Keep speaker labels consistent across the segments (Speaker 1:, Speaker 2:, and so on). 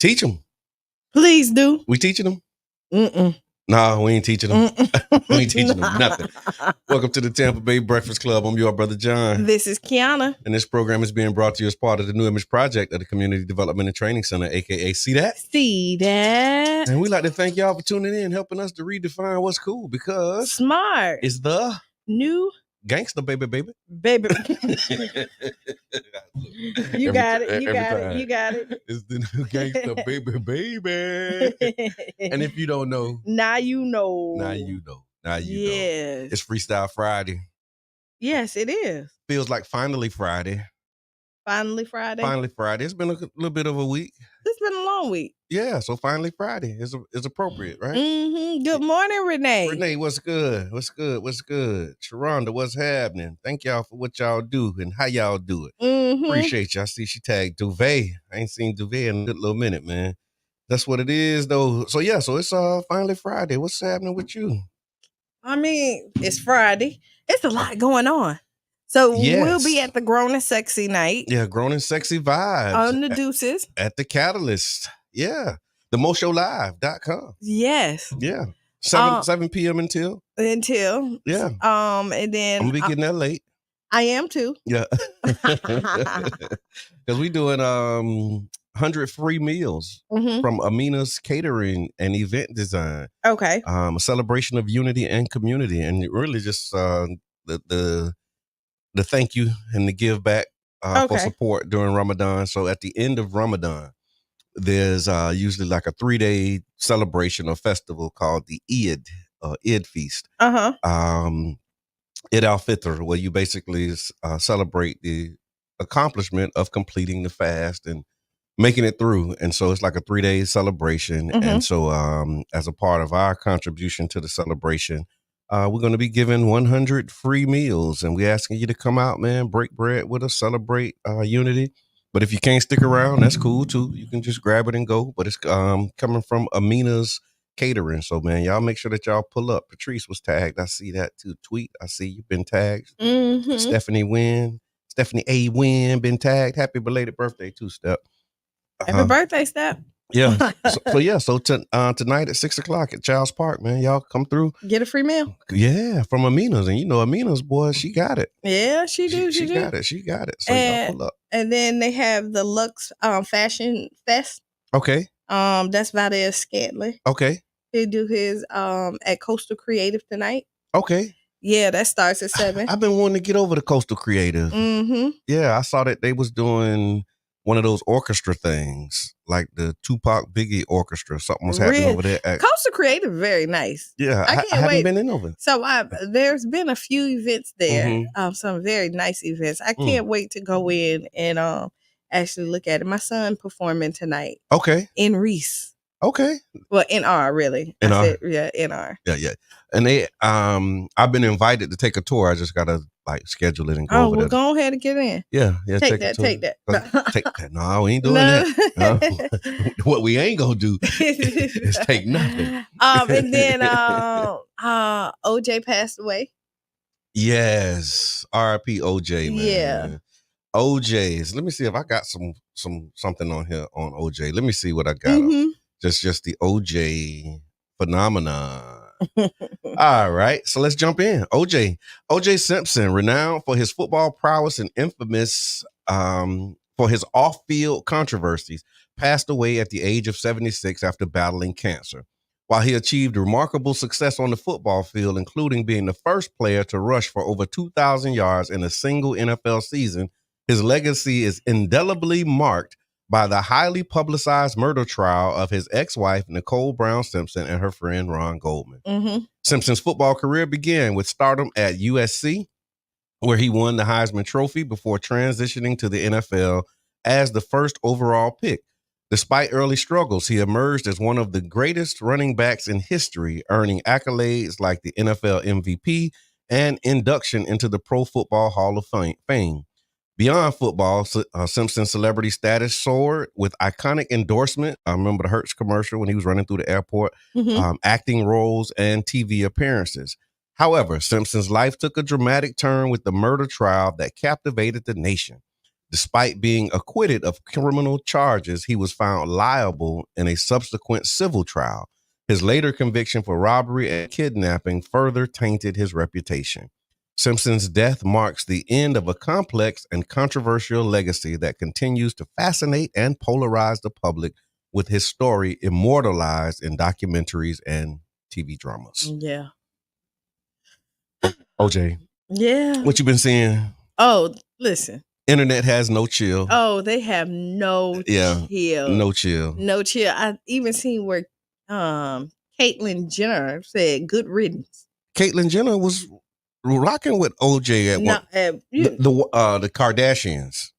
Speaker 1: Teach them.
Speaker 2: Please do.
Speaker 1: We teaching them?
Speaker 2: Mm-mm.
Speaker 1: No, we ain't teaching them. We ain't teaching them nothing.
Speaker 2: Welcome
Speaker 1: Welcome to the Tampa Bay Breakfast Club. I'm your brother, John.
Speaker 2: This is Qiana.
Speaker 1: And this program is being brought to you as part of the New Image Project of the Community Development and Training Center, a.k.a. See That?
Speaker 2: See that?
Speaker 1: And we'd like to thank y'all for tuning in, helping us to redefine what's cool, because
Speaker 2: smart
Speaker 1: it's the
Speaker 2: new
Speaker 1: gangster, baby.
Speaker 2: baby. You got it. You got it.
Speaker 1: It's the new gangster, baby. And if you don't know,
Speaker 2: now you know.
Speaker 1: Now you know.
Speaker 2: Yes.
Speaker 1: It's Freestlye Friday.
Speaker 2: Yes, it is.
Speaker 1: Feels like finally Friday.
Speaker 2: Finally Friday.
Speaker 1: It's been a little bit of a week.
Speaker 2: It's been a long week.
Speaker 1: Yeah, so finally Friday is appropriate, right?
Speaker 2: Mm-hmm. Good morning, Renee.
Speaker 1: Renee, what's good? Sharonda, what's happening? Thank y'all for what y'all do and how y'all do it.
Speaker 2: Mm-hmm.
Speaker 1: Appreciate you. I see she tagged Duvet. I ain't seen Duvet in a good little minute, man. That's what it is, though. So yeah, so it's finally Friday. What's happening with you?
Speaker 2: I mean, it's Friday. It's a lot going on. So we'll be at the Grown and Sexy night.
Speaker 1: Yeah, Grown and Sexy vibes.
Speaker 2: On the Dueces.
Speaker 1: At the Catalyst. Yeah. TheMoShowLive.com.
Speaker 2: Yes.
Speaker 1: Yeah. 7 p.m. until. Yeah.
Speaker 2: And then
Speaker 1: I'm gonna be getting that late.
Speaker 2: I am too.
Speaker 1: Yeah. Because we doing 100 free meals from Amina's Catering and Event Design.
Speaker 2: Okay.
Speaker 1: A celebration of unity and community, and really just the thank you and the give back for support during Ramadan. So at the end of Ramadan, there's usually like a 3-day celebration or festival called the Eid Feast. Eid al-Fitr, where you basically celebrate the accomplishment of completing the fast and making it through. And so it's like a 3-day celebration. And so as a part of our contribution to the celebration, we're going to be giving 100 free meals, and we're asking you to come out, man, break bread with us, celebrate unity. But if you can't stick around, that's cool too. You can just grab it and go. But it's coming from Amina's Catering. So, man, y'all make sure that y'all pull up. Patrice was tagged. I see that too. Tweet. I see you've been tagged. Stephanie A. Wynn been tagged. Happy belated birthday too, Step.
Speaker 2: Happy birthday, Step.
Speaker 1: Yeah. So tonight at 6:00 at Childs Park, man, y'all come through.
Speaker 2: Get a free meal.
Speaker 1: Yeah, from Amina's. And you know, Amina's, boy, she got it.
Speaker 2: Yeah, she do.
Speaker 1: She got it. So y'all pull up.
Speaker 2: And then they have the Luxe Fashion Fest.
Speaker 1: Okay.
Speaker 2: That's Valdez Scantley.
Speaker 1: Okay.
Speaker 2: He do his at Coastal Creative tonight.
Speaker 1: Okay.
Speaker 2: Yeah, that starts at 7.
Speaker 1: I've been wanting to get over to Coastal Creative. Yeah, I saw that they was doing one of those orchestra things, like the Tupac Biggie Orchestra. Something was happening over there.
Speaker 2: Coastal Creative, very nice.
Speaker 1: Yeah, I haven't been in over.
Speaker 2: So there's been a few events there, some very nice events. I can't wait to go in and actually look at it. My son performing tonight.
Speaker 1: Okay.
Speaker 2: In Reese.
Speaker 1: Okay.
Speaker 2: Well, NR really.
Speaker 1: NR.
Speaker 2: Yeah, NR.
Speaker 1: Yeah. And they I've been invited to take a tour. I just gotta like schedule it and go over there.
Speaker 2: Go ahead and get in.
Speaker 1: Yeah.
Speaker 2: Take that.
Speaker 1: Take that. No, we ain't doing that. What we ain't gonna do is take nothing.
Speaker 2: And then OJ passed away.
Speaker 1: Yes. R.I.P. OJ, man.
Speaker 2: Yeah.
Speaker 1: OJ's. Let me see if I got something on here on OJ. Let me see what I got. Just the OJ phenomenon. All right, so let's jump in. OJ Simpson, renowned for his football prowess and infamous for his off-field controversies, passed away at the age of 76 after battling cancer. While he achieved remarkable success on the football field, including being the first player to rush for over 2,000 yards in a single NFL season, his legacy is indelibly marked by the highly publicized murder trial of his ex-wife, Nicole Brown Simpson, and her friend, Ron Goldman. Simpson's football career began with stardom at USC, where he won the Heisman Trophy before transitioning to the NFL as the first overall pick. Despite early struggles, he emerged as one of the greatest running backs in history, earning accolades like the NFL MVP and induction into the Pro Football Hall of Fame. Beyond football, Simpson's celebrity status soared with iconic endorsement. I remember the Hertz commercial when he was running through the airport, acting roles, and TV appearances. However, Simpson's life took a dramatic turn with the murder trial that captivated the nation. Despite being acquitted of criminal charges, he was found liable in a subsequent civil trial. His later conviction for robbery and kidnapping further tainted his reputation. Simpson's death marks the end of a complex and controversial legacy that continues to fascinate and polarize the public, with his story immortalized in documentaries and TV dramas.
Speaker 2: Yeah.
Speaker 1: OJ.
Speaker 2: Yeah.
Speaker 1: What you been seeing?
Speaker 2: Oh, listen.
Speaker 1: Internet has no chill.
Speaker 2: Oh, they have no chill.
Speaker 1: No chill.
Speaker 2: No chill. I even seen where Caitlyn Jenner said good riddance.
Speaker 1: Caitlyn Jenner was rocking with OJ at one. The Kardashians.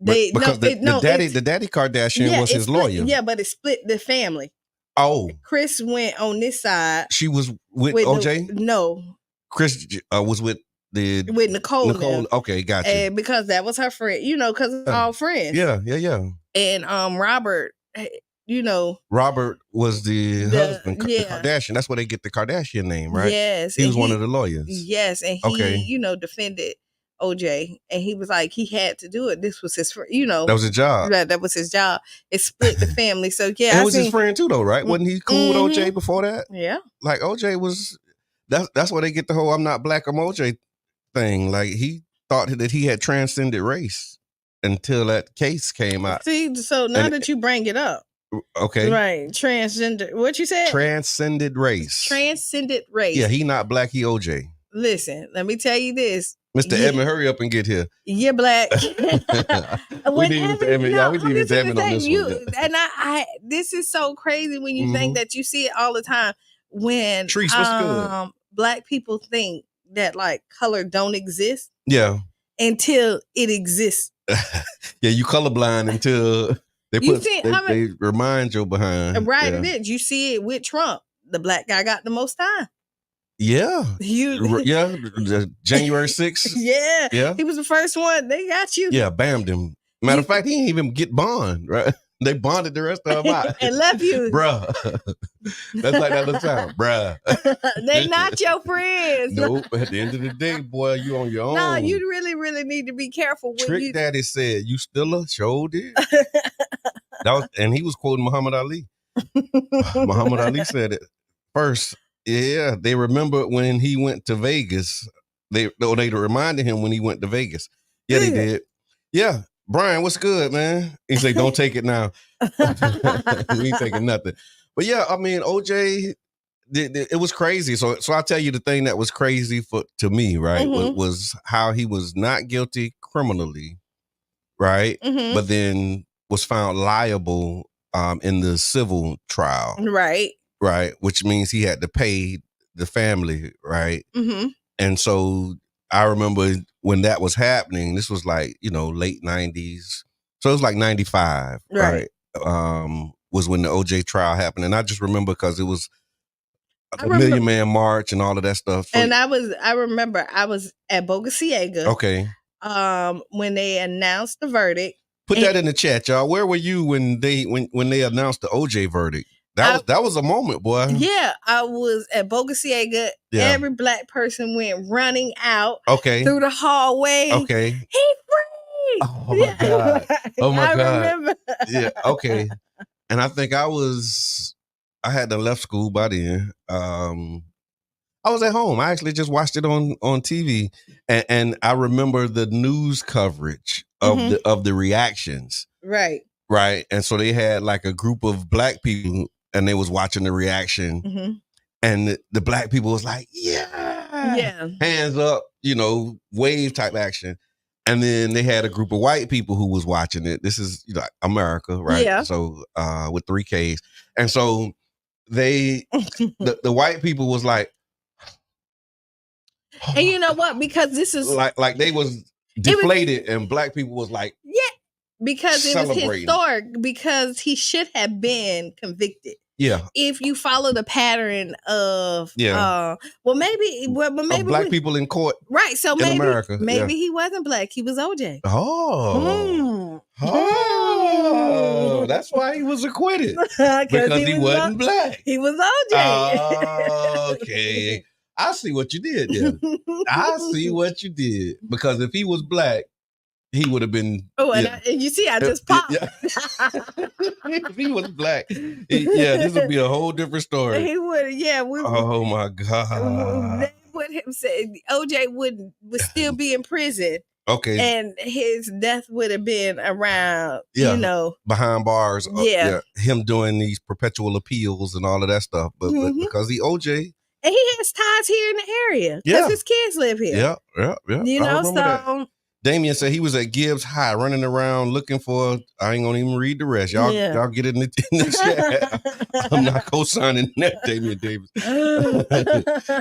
Speaker 1: The daddy Kardashian was his lawyer.
Speaker 2: Yeah, but it split the family.
Speaker 1: Oh.
Speaker 2: Chris went on this side.
Speaker 1: She was with OJ?
Speaker 2: No.
Speaker 1: Chris was with
Speaker 2: Nicole.
Speaker 1: Okay, gotcha.
Speaker 2: And because that was her friend, because it's all friends.
Speaker 1: Yeah.
Speaker 2: And Robert,
Speaker 1: Robert was the husband, the Kardashian. That's where they get the Kardashian name, right?
Speaker 2: Yes.
Speaker 1: He was one of the lawyers.
Speaker 2: Yes, and he, defended OJ, and he was like, he had to do it. This was his, that
Speaker 1: was his job.
Speaker 2: That was his job. It split the family. So yeah,
Speaker 1: it was his friend too, though, right? Wasn't he cool with OJ before that?
Speaker 2: Yeah,
Speaker 1: like OJ was. That's where they get the whole "I'm not black, I'm OJ" thing. Like he thought that he had transcended race until that case came out.
Speaker 2: See, so now that you bring it up.
Speaker 1: Okay.
Speaker 2: Right. Transgender. What you said?
Speaker 1: Transcended race.
Speaker 2: Transcended race.
Speaker 1: Yeah, he not black, he OJ.
Speaker 2: Listen, let me tell you this.
Speaker 1: Mr. Edmond, hurry up and get here.
Speaker 2: You're black.
Speaker 1: We need Mr. Edmond. We need Mr. Edmond on this one.
Speaker 2: And this is so crazy when you think that you see it all the time. When
Speaker 1: Trees, what's good?
Speaker 2: Black people think that like color don't exist.
Speaker 1: Yeah.
Speaker 2: Until it exists.
Speaker 1: Yeah, you colorblind until they remind you behind.
Speaker 2: Right, it is. You see it with Trump. The black guy got the most time.
Speaker 1: Yeah. January 6th.
Speaker 2: Yeah. He was the first one. They got you.
Speaker 1: Yeah, bammed him. Matter of fact, he didn't even get bond, right? They bonded the rest of them out.
Speaker 2: And left you.
Speaker 1: Bruh. That's like that little sound. Bruh.
Speaker 2: They not your friends.
Speaker 1: Nope. At the end of the day, boy, you on your own.
Speaker 2: No, you really, really need to be careful.
Speaker 1: Trick Daddy said, you still a show did. And he was quoting Muhammad Ali. Muhammad Ali said it first. Yeah, they remember when he went to Vegas. They reminded him when he went to Vegas. Yeah, they did. Yeah. Brian, what's good, man? He said, don't take it now. We ain't taking nothing. But yeah, I mean, OJ, it was crazy. So I'll tell you the thing that was crazy to me, right, was how he was not guilty criminally, right? But then was found liable in the civil trial. Right, which means he had to pay the family, right? And so I remember when that was happening, this was like, late 90s. So it was like 95, right? Was when the OJ trial happened. And I just remember because it was a Million Man March and all of that stuff. So,
Speaker 2: and I remember I was at Boca Ciega.
Speaker 1: Okay.
Speaker 2: When they announced the verdict.
Speaker 1: Put that in the chat, y'all. Where were you when they announced the OJ verdict? That was a moment, boy.
Speaker 2: Yeah, I was at Boca Ciega. Yeah. Every black person went running out through the hallway.
Speaker 1: Okay.
Speaker 2: He free!
Speaker 1: Oh my God. Oh my God.
Speaker 2: I remember.
Speaker 1: Yeah, okay. And I think I had to left school by then. I was at home. I actually just watched it on TV. And I remember the news coverage of the reactions.
Speaker 2: Right.
Speaker 1: Right. And so they had like a group of black people and they was watching the reaction. And the black people was like, yeah, hands up, wave type action. And then they had a group of white people who was watching it. This is America, right?
Speaker 2: Yeah.
Speaker 1: So with 3 Ks. And so the white people was like,
Speaker 2: and you know what? Because this is
Speaker 1: like they was deflated and black people was like,
Speaker 2: yeah, because it was historic because he should have been convicted.
Speaker 1: Yeah.
Speaker 2: If you follow the pattern of maybe
Speaker 1: black people in court.
Speaker 2: Right. So
Speaker 1: in America.
Speaker 2: Maybe he wasn't black. He was OJ.
Speaker 1: Oh, that's why he was acquitted. Because he wasn't black.
Speaker 2: He was OJ.
Speaker 1: Okay. I see what you did there. I see what you did. Because if he was black, he would have been.
Speaker 2: Oh, and you see, I just popped.
Speaker 1: Yeah. If he was black, this would be a whole different story.
Speaker 2: He would, yeah.
Speaker 1: Oh my God!
Speaker 2: They would have said OJ would still be in prison.
Speaker 1: Okay,
Speaker 2: and his death would have been around,
Speaker 1: behind bars.
Speaker 2: Yeah,
Speaker 1: him doing these perpetual appeals and all of that stuff. But because he OJ,
Speaker 2: and he has ties here in the area because his kids live here.
Speaker 1: Yeah.
Speaker 2: You know, so.
Speaker 1: That. Damien said he was at Gibbs High running around looking for, I ain't gonna even read the rest. Y'all get it in the chat. I'm not co-signing that, Damien Davis.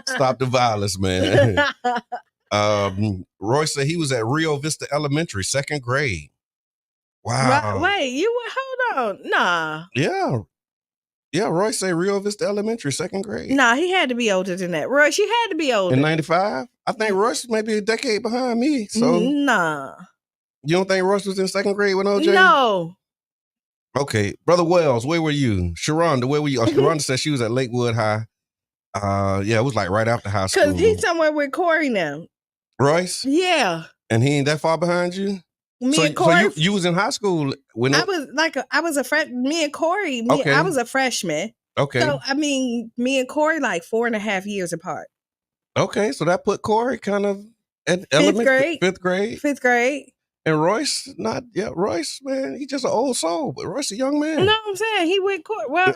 Speaker 1: Stop the violence, man. Roy said he was at Rio Vista Elementary, 2nd grade. Wow.
Speaker 2: Wait, hold on. Nah.
Speaker 1: Yeah, Roy said Rio Vista Elementary, 2nd grade.
Speaker 2: Nah, he had to be older than that. Royce, you had to be older.
Speaker 1: In 95? I think Royce was maybe a decade behind me. So
Speaker 2: nah.
Speaker 1: You don't think Royce was in 2nd grade with OJ?
Speaker 2: No.
Speaker 1: Okay. Brother Wells, where were you? Sharonda, where were you? Sharonda said she was at Lakewood High. It was like right after high school.
Speaker 2: Because he's somewhere with Corey now.
Speaker 1: Royce?
Speaker 2: Yeah.
Speaker 1: And he ain't that far behind you?
Speaker 2: Me and Corey.
Speaker 1: So you was in high school when
Speaker 2: I was a freshman. Me and Corey.
Speaker 1: Okay.
Speaker 2: I was a freshman.
Speaker 1: Okay.
Speaker 2: So I mean, me and Corey like 4.5 years apart.
Speaker 1: Okay, so that put Corey kind of at
Speaker 2: 5th
Speaker 1: grade.
Speaker 2: 5th grade.
Speaker 1: And Royce, Royce, man, he just an old soul, but Royce a young man.
Speaker 2: You know what I'm saying? He went Corey. Well,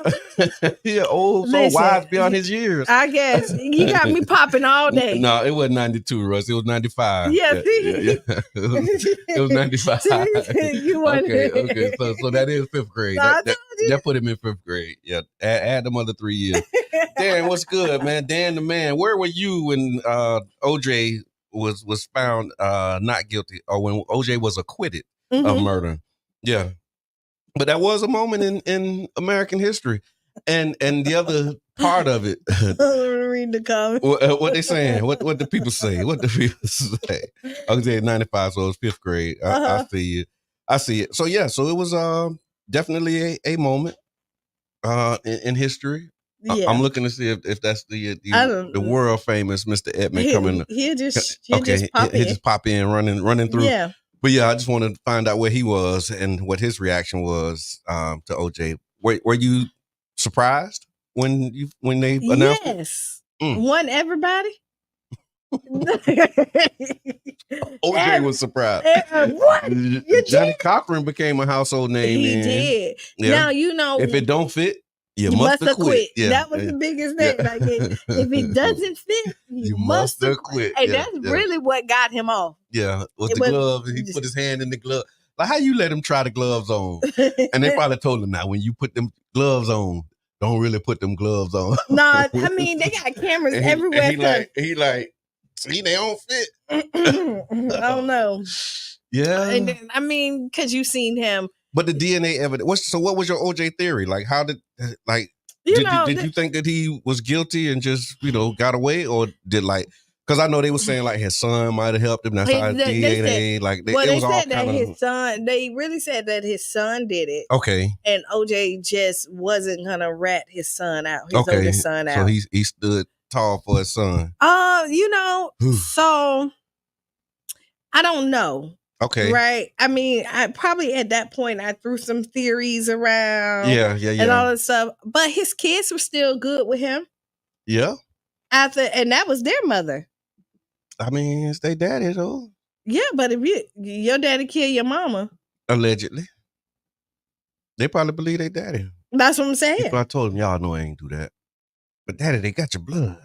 Speaker 1: he an old soul, wise beyond his years.
Speaker 2: I guess he got me popping all day.
Speaker 1: No, it wasn't 92, Royce. It was 95.
Speaker 2: Yeah.
Speaker 1: It was 95.
Speaker 2: You
Speaker 1: okay. So that is 5th grade. That put him in 5th grade. Yeah, add them other 3 years. Dan, what's good, man? Dan the man. Where were you when OJ was found not guilty, or when OJ was acquitted of murder? Yeah, but that was a moment in American history, and the other part of it.
Speaker 2: Read the comments.
Speaker 1: What they saying? What the people say? What the people say? OJ 95, so it was 5th grade. I see you. I see it. So yeah, so it was definitely a moment in history. Yeah. I'm looking to see if that's the world famous Mr. Edmund coming.
Speaker 2: He'll just
Speaker 1: pop in, running through.
Speaker 2: Yeah.
Speaker 1: But yeah, I just wanted to find out where he was and what his reaction was to OJ. Were you surprised when they announced it?
Speaker 2: Yes. Wasn't everybody?
Speaker 1: OJ was surprised.
Speaker 2: What?
Speaker 1: Johnny Cochran became a household name.
Speaker 2: He did. Yeah. Now
Speaker 1: if it don't fit, you
Speaker 2: must
Speaker 1: have quit.
Speaker 2: Yeah, that was the biggest thing. Like if it doesn't fit, you must have quit. And that's really what got him off.
Speaker 1: Yeah, with the glove. He put his hand in the glove. Like, how you let him try the gloves on? And they probably told him, now, when you put them gloves on, don't really put them gloves on.
Speaker 2: No, I mean, they got cameras everywhere.
Speaker 1: And he like, see, they don't fit.
Speaker 2: I don't know.
Speaker 1: Yeah.
Speaker 2: And then, I mean, because you seen him.
Speaker 1: But the DNA evidence. So what was your OJ theory? Like, how did did you think that he was guilty and just got away, or did because I know they were saying like his son might have helped him. That's how DNA
Speaker 2: they said that his son. They really said that his son did it.
Speaker 1: Okay.
Speaker 2: And OJ just wasn't gonna rat his son out. His oldest son out.
Speaker 1: So he stood tall for his son.
Speaker 2: So I don't know.
Speaker 1: Okay.
Speaker 2: Right. I mean, I probably at that point I threw some theories around.
Speaker 1: Yeah.
Speaker 2: And all that stuff. But his kids were still good with him.
Speaker 1: Yeah.
Speaker 2: And that was their mother.
Speaker 1: I mean, it's their daddy though.
Speaker 2: Yeah, but if your daddy killed your mama.
Speaker 1: Allegedly. They probably believe their daddy.
Speaker 2: That's what I'm saying.
Speaker 1: I told them, y'all know I ain't do that. But daddy, they got your blood.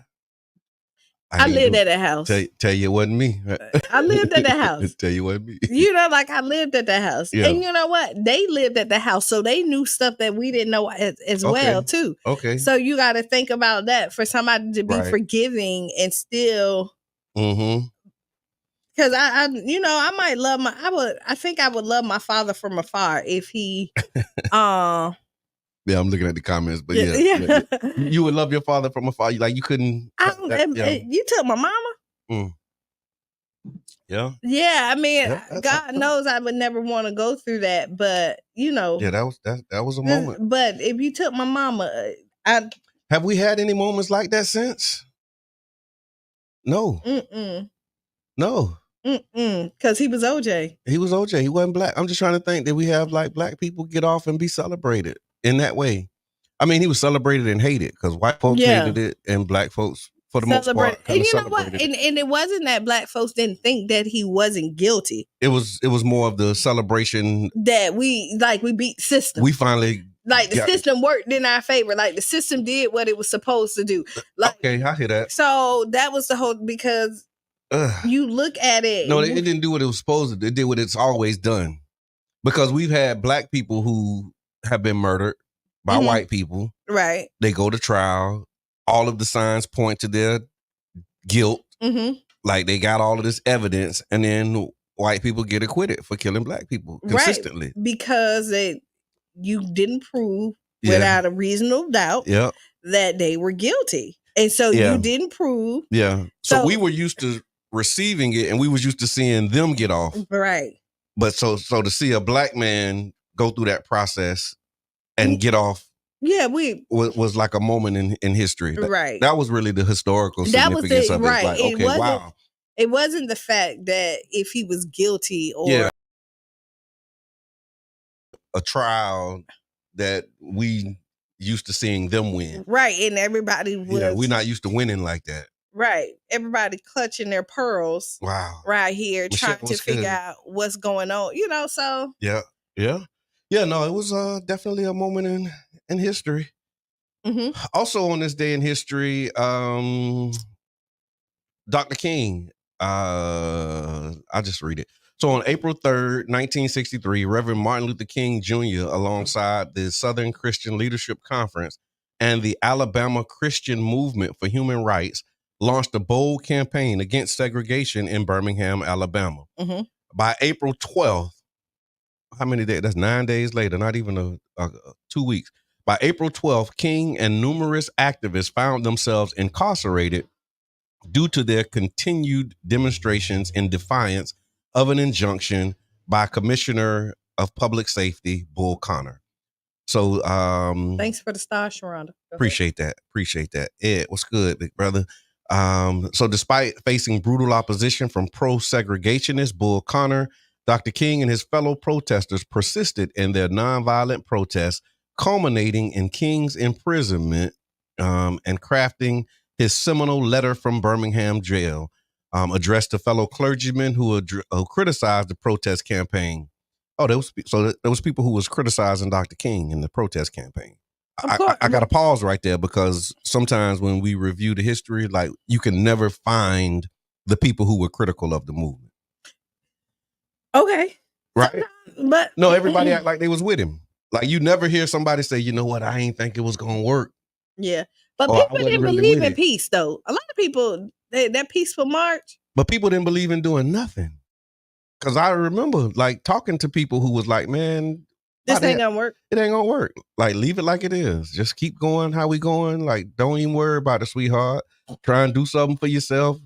Speaker 2: I lived at the house.
Speaker 1: Tell you it wasn't me.
Speaker 2: I lived at the house.
Speaker 1: Tell you it wasn't me.
Speaker 2: I lived at the house. Yeah. And you know what? They lived at the house, so they knew stuff that we didn't know as well, too.
Speaker 1: Okay.
Speaker 2: So you got to think about that for somebody to be forgiving and still.
Speaker 1: Mm-hmm.
Speaker 2: Because I might love I think I would love my father from afar if he,
Speaker 1: Yeah, I'm looking at the comments, but yeah. You would love your father from afar. You couldn't.
Speaker 2: You took my mama.
Speaker 1: Mm. Yeah.
Speaker 2: Yeah, I mean, God knows I would never want to go through that, but
Speaker 1: Yeah, that was a moment.
Speaker 2: But if you took my mama,
Speaker 1: have we had any moments like that since? No.
Speaker 2: Mm-mm.
Speaker 1: No.
Speaker 2: Because he was OJ.
Speaker 1: He was OJ. He wasn't black. I'm just trying to think that we have like black people get off and be celebrated in that way. I mean, he was celebrated and hated because white folks hated it and black folks, for the most part,
Speaker 2: and you know what? And it wasn't that black folks didn't think that he wasn't guilty.
Speaker 1: It was more of the celebration
Speaker 2: that we beat the system.
Speaker 1: We finally
Speaker 2: the system worked in our favor. Like the system did what it was supposed to do. Like,
Speaker 1: okay, I hear that.
Speaker 2: So that was the whole, because you look at it.
Speaker 1: No, it didn't do what it was supposed to do. It did what it's always done. Because we've had black people who have been murdered by white people.
Speaker 2: Right.
Speaker 1: They go to trial. All of the signs point to their guilt. Like they got all of this evidence, and then white people get acquitted for killing black people consistently.
Speaker 2: Right. Because you didn't prove without a reasonable doubt that they were guilty. And so you didn't prove.
Speaker 1: Yeah. So we were used to receiving it, and we was used to seeing them get off.
Speaker 2: Right.
Speaker 1: But so to see a black man go through that process and get off, was like a moment in history.
Speaker 2: Right.
Speaker 1: That was really the historical significance of it.
Speaker 2: Right.
Speaker 1: Like, okay, wow.
Speaker 2: It wasn't the fact that if he was guilty or
Speaker 1: a trial that we used to seeing them win.
Speaker 2: Right. And everybody was.
Speaker 1: We're not used to winning like that.
Speaker 2: Right. Everybody clutching their pearls.
Speaker 1: Wow.
Speaker 2: Right here, trying to figure out what's going on, so.
Speaker 1: Yeah. Yeah, no, it was definitely a moment in history. Also on this day in history, Dr. King, I'll just read it. So on April 3rd, 1963, Reverend Martin Luther King Jr., alongside the Southern Christian Leadership Conference and the Alabama Christian Movement for Human Rights, launched a bold campaign against segregation in Birmingham, Alabama. By April 12th, how many days? That's 9 days later, not even 2 weeks. By April 12th, King and numerous activists found themselves incarcerated due to their continued demonstrations in defiance of an injunction by Commissioner of Public Safety, Bull Connor. So
Speaker 2: thanks for the star, Sharonda.
Speaker 1: Appreciate that. Ed, what's good, big brother? So despite facing brutal opposition from pro-segregationist Bull Connor, Dr. King and his fellow protesters persisted in their nonviolent protests, culminating in King's imprisonment and crafting his seminal letter from Birmingham jail, addressed to fellow clergymen who criticized the protest campaign. Oh, there was people who was criticizing Dr. King in the protest campaign. I got to pause right there, because sometimes when we review the history, like, you can never find the people who were critical of the movement.
Speaker 2: Okay.
Speaker 1: Right.
Speaker 2: But
Speaker 1: no, everybody act like they was with him. Like, you never hear somebody say, you know what, I ain't think it was going to work.
Speaker 2: Yeah. But people didn't believe in peace, though. A lot of people, that peaceful march.
Speaker 1: But people didn't believe in doing nothing. Because I remember, like, talking to people who was like, man,
Speaker 2: this ain't gonna work.
Speaker 1: It ain't gonna work. Like, leave it like it is. Just keep going how we going. Like, don't even worry about it, sweetheart. Try and do something for yourself.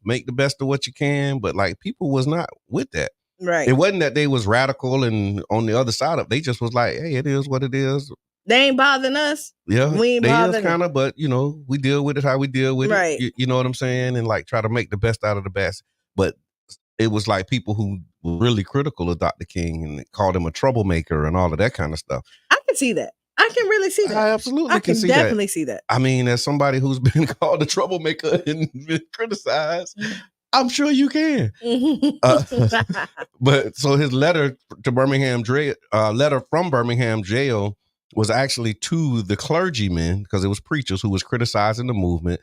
Speaker 1: Make the best of what you can. But, like, people was not with that.
Speaker 2: Right.
Speaker 1: It wasn't that they was radical and on the other side of it. They just was like, hey, it is what it is.
Speaker 2: They ain't bothering us.
Speaker 1: Yeah,
Speaker 2: we ain't bothering
Speaker 1: kind of, but we deal with it how we deal with
Speaker 2: it.
Speaker 1: You know what I'm saying? And like try to make the best out of the best. But it was like people who were really critical of Dr. King and called him a troublemaker and all of that kind of stuff.
Speaker 2: I can see that. I can really see that.
Speaker 1: I absolutely can see
Speaker 2: definitely see that.
Speaker 1: I mean, as somebody who's been called a troublemaker and been criticized, I'm sure you can. But so his letter to Birmingham letter from Birmingham jail was actually to the clergymen, because it was preachers who was criticizing the movement.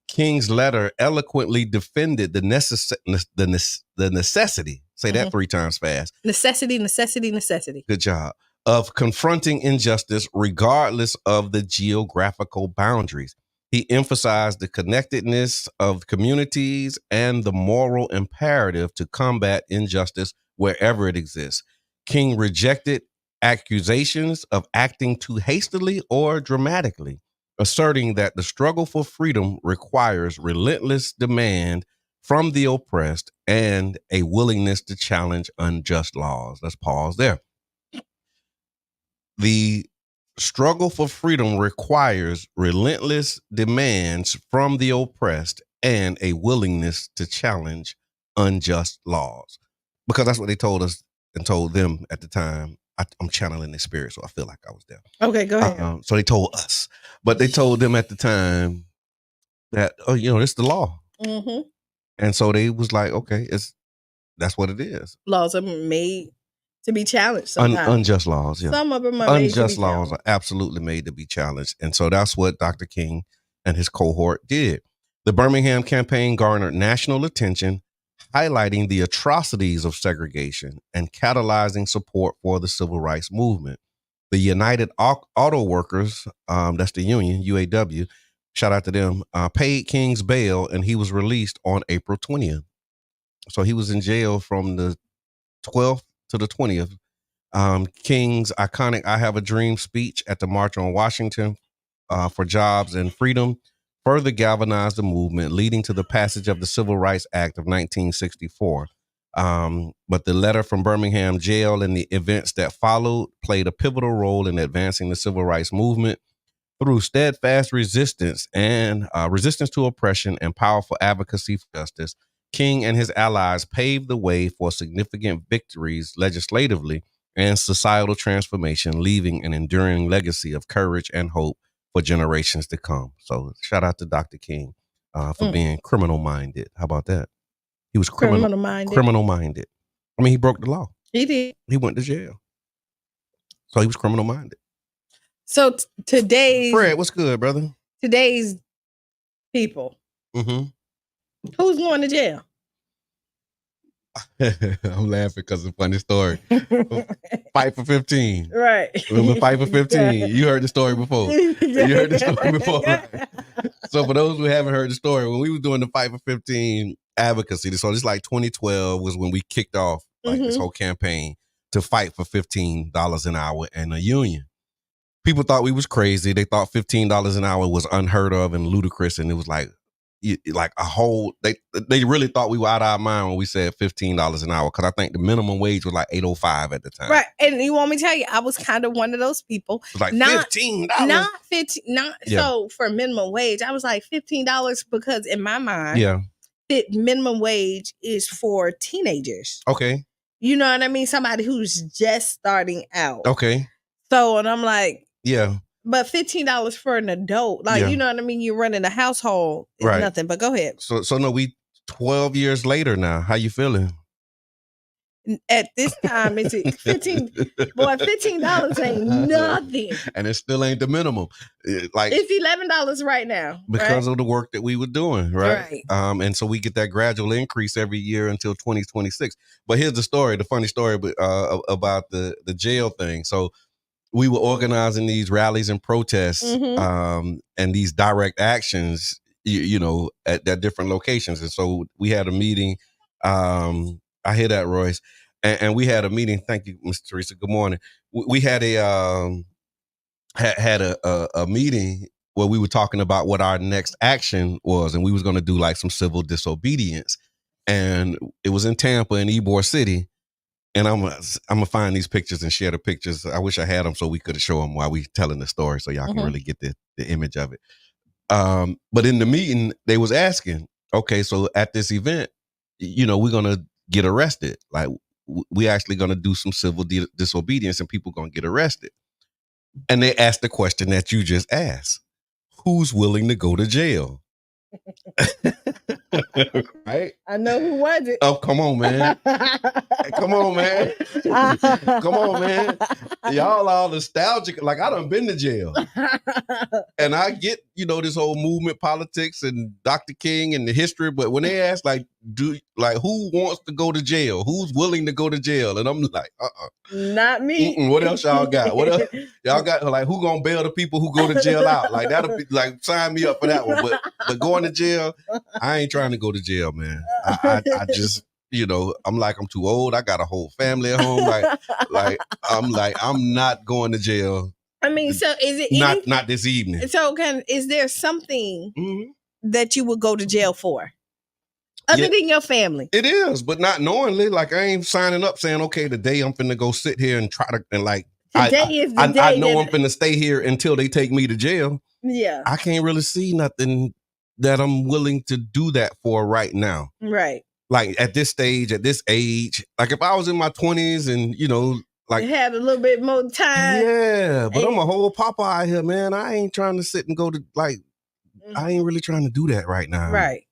Speaker 1: King's letter eloquently defended the necessity. Say that 3 times fast.
Speaker 2: Necessity.
Speaker 1: Good job. Of confronting injustice regardless of the geographical boundaries. He emphasized the connectedness of communities and the moral imperative to combat injustice wherever it exists. King rejected accusations of acting too hastily or dramatically, asserting that the struggle for freedom requires relentless demand from the oppressed and a willingness to challenge unjust laws. Let's pause there. The struggle for freedom requires relentless demands from the oppressed and a willingness to challenge unjust laws, because that's what they told us and told them at the time. I'm channeling the spirit, so I feel like I was there.
Speaker 2: Okay, go ahead.
Speaker 1: So they told us, but they told them at the time that, it's the law.
Speaker 2: Mm-hmm.
Speaker 1: And so they was like, okay, that's what it is.
Speaker 2: Laws are made to be challenged sometimes.
Speaker 1: Unjust laws, yeah.
Speaker 2: Some of them are made to be
Speaker 1: unjust laws are absolutely made to be challenged. And so that's what Dr. King and his cohort did. The Birmingham campaign garnered national attention, highlighting the atrocities of segregation and catalyzing support for the civil rights movement. The United Auto Workers, that's the union, UAW, shout out to them, paid King's bail, and he was released on April 20th. So he was in jail from the 12th to the 20th. King's iconic I Have a Dream speech at the March on Washington for Jobs and Freedom further galvanized the movement, leading to the passage of the Civil Rights Act of 1964. But the letter from Birmingham jail and the events that followed played a pivotal role in advancing the civil rights movement. Through steadfast resistance and resistance to oppression and powerful advocacy for justice, King and his allies paved the way for significant victories legislatively and societal transformation, leaving an enduring legacy of courage and hope for generations to come. So shout out to Dr. King for being criminal-minded. How about that? He was criminal-minded. Criminal-minded. I mean, he broke the law.
Speaker 2: He did.
Speaker 1: He went to jail. So he was criminal-minded.
Speaker 2: So today's...
Speaker 1: Fred, what's good, brother?
Speaker 2: Today's people.
Speaker 1: Mm-hmm.
Speaker 2: Who's going to jail?
Speaker 1: I'm laughing because it's a funny story. Fight for 15.
Speaker 2: Right.
Speaker 1: Remember Fight for 15? You heard the story before. You heard the story before. So for those who haven't heard the story, when we were doing the Fight for 15 advocacy, so this like 2012 was when we kicked off like this whole campaign to fight for $15 an hour and a union. People thought we was crazy. They thought $15 an hour was unheard of and ludicrous, and it was like a whole. They really thought we were out of our mind when we said $15 an hour, because I think the minimum wage was like $8.05 at the time.
Speaker 2: Right, and you want me to tell you, I was kind of one of those people.
Speaker 1: It was like $15,
Speaker 2: not 15, not so for minimum wage. I was like $15 because in my mind, minimum wage is for teenagers.
Speaker 1: Okay,
Speaker 2: you know what I mean. Somebody who's just starting out.
Speaker 1: Okay,
Speaker 2: so and I'm like.
Speaker 1: Yeah.
Speaker 2: But $15 for an adult, you know what I mean? You're running a household is nothing, but go ahead.
Speaker 1: So no, we 12 years later now. How you feeling?
Speaker 2: At this time, it's 15. Boy, $15 ain't nothing.
Speaker 1: And it still ain't the minimum.
Speaker 2: It's $11 right now.
Speaker 1: Because of the work that we were doing, right? And so we get that gradual increase every year until 2026. But here's the funny story about the jail thing. So we were organizing these rallies and protests and these direct actions, at different locations. And so we had a meeting. I hear that, Royce. And we had a meeting. Thank you, Ms. Teresa. Good morning. We had a meeting where we were talking about what our next action was, and we was going to do like some civil disobedience. And it was in Tampa in Ybor City. And I'm gonna find these pictures and share the pictures. I wish I had them so we could show them while we telling the story, so y'all can really get the image of it. But in the meeting, they was asking, okay, so at this event, we're gonna get arrested. Like we actually gonna do some civil disobedience, and people gonna get arrested. And they asked the question that you just asked: who's willing to go to jail? Right?
Speaker 2: I know who was it.
Speaker 1: Oh, come on, man. Come on, man. Come on, man. Y'all all nostalgic. Like, I done been to jail. And I get, this whole movement politics and Dr. King and the history, but when they ask, who wants to go to jail? Who's willing to go to jail? And I'm like,
Speaker 2: not me.
Speaker 1: What else y'all got? What else? Y'all got, who gonna bail the people who go to jail out? Like, that'll be, sign me up for that one. But going to jail, I ain't trying to go to jail, man. I just, I'm too old. I got a whole family at home. I'm not going to jail.
Speaker 2: I mean, so is it
Speaker 1: not this evening?
Speaker 2: So is there something that you would go to jail for? Other than your family?
Speaker 1: It is, but not knowingly. Like, I ain't signing up saying, okay, today I'm finna go sit here and try to, and
Speaker 2: today is the day.
Speaker 1: I know I'm finna stay here until they take me to jail.
Speaker 2: Yeah.
Speaker 1: I can't really see nothing that I'm willing to do that for right now.
Speaker 2: Right.
Speaker 1: like at this stage, at this age, like if I was in my 20s and like
Speaker 2: it had a little bit more time.
Speaker 1: Yeah, but I'm a whole papa out here, man. I ain't trying to sit and go to I ain't really trying to do that right now.
Speaker 2: Right.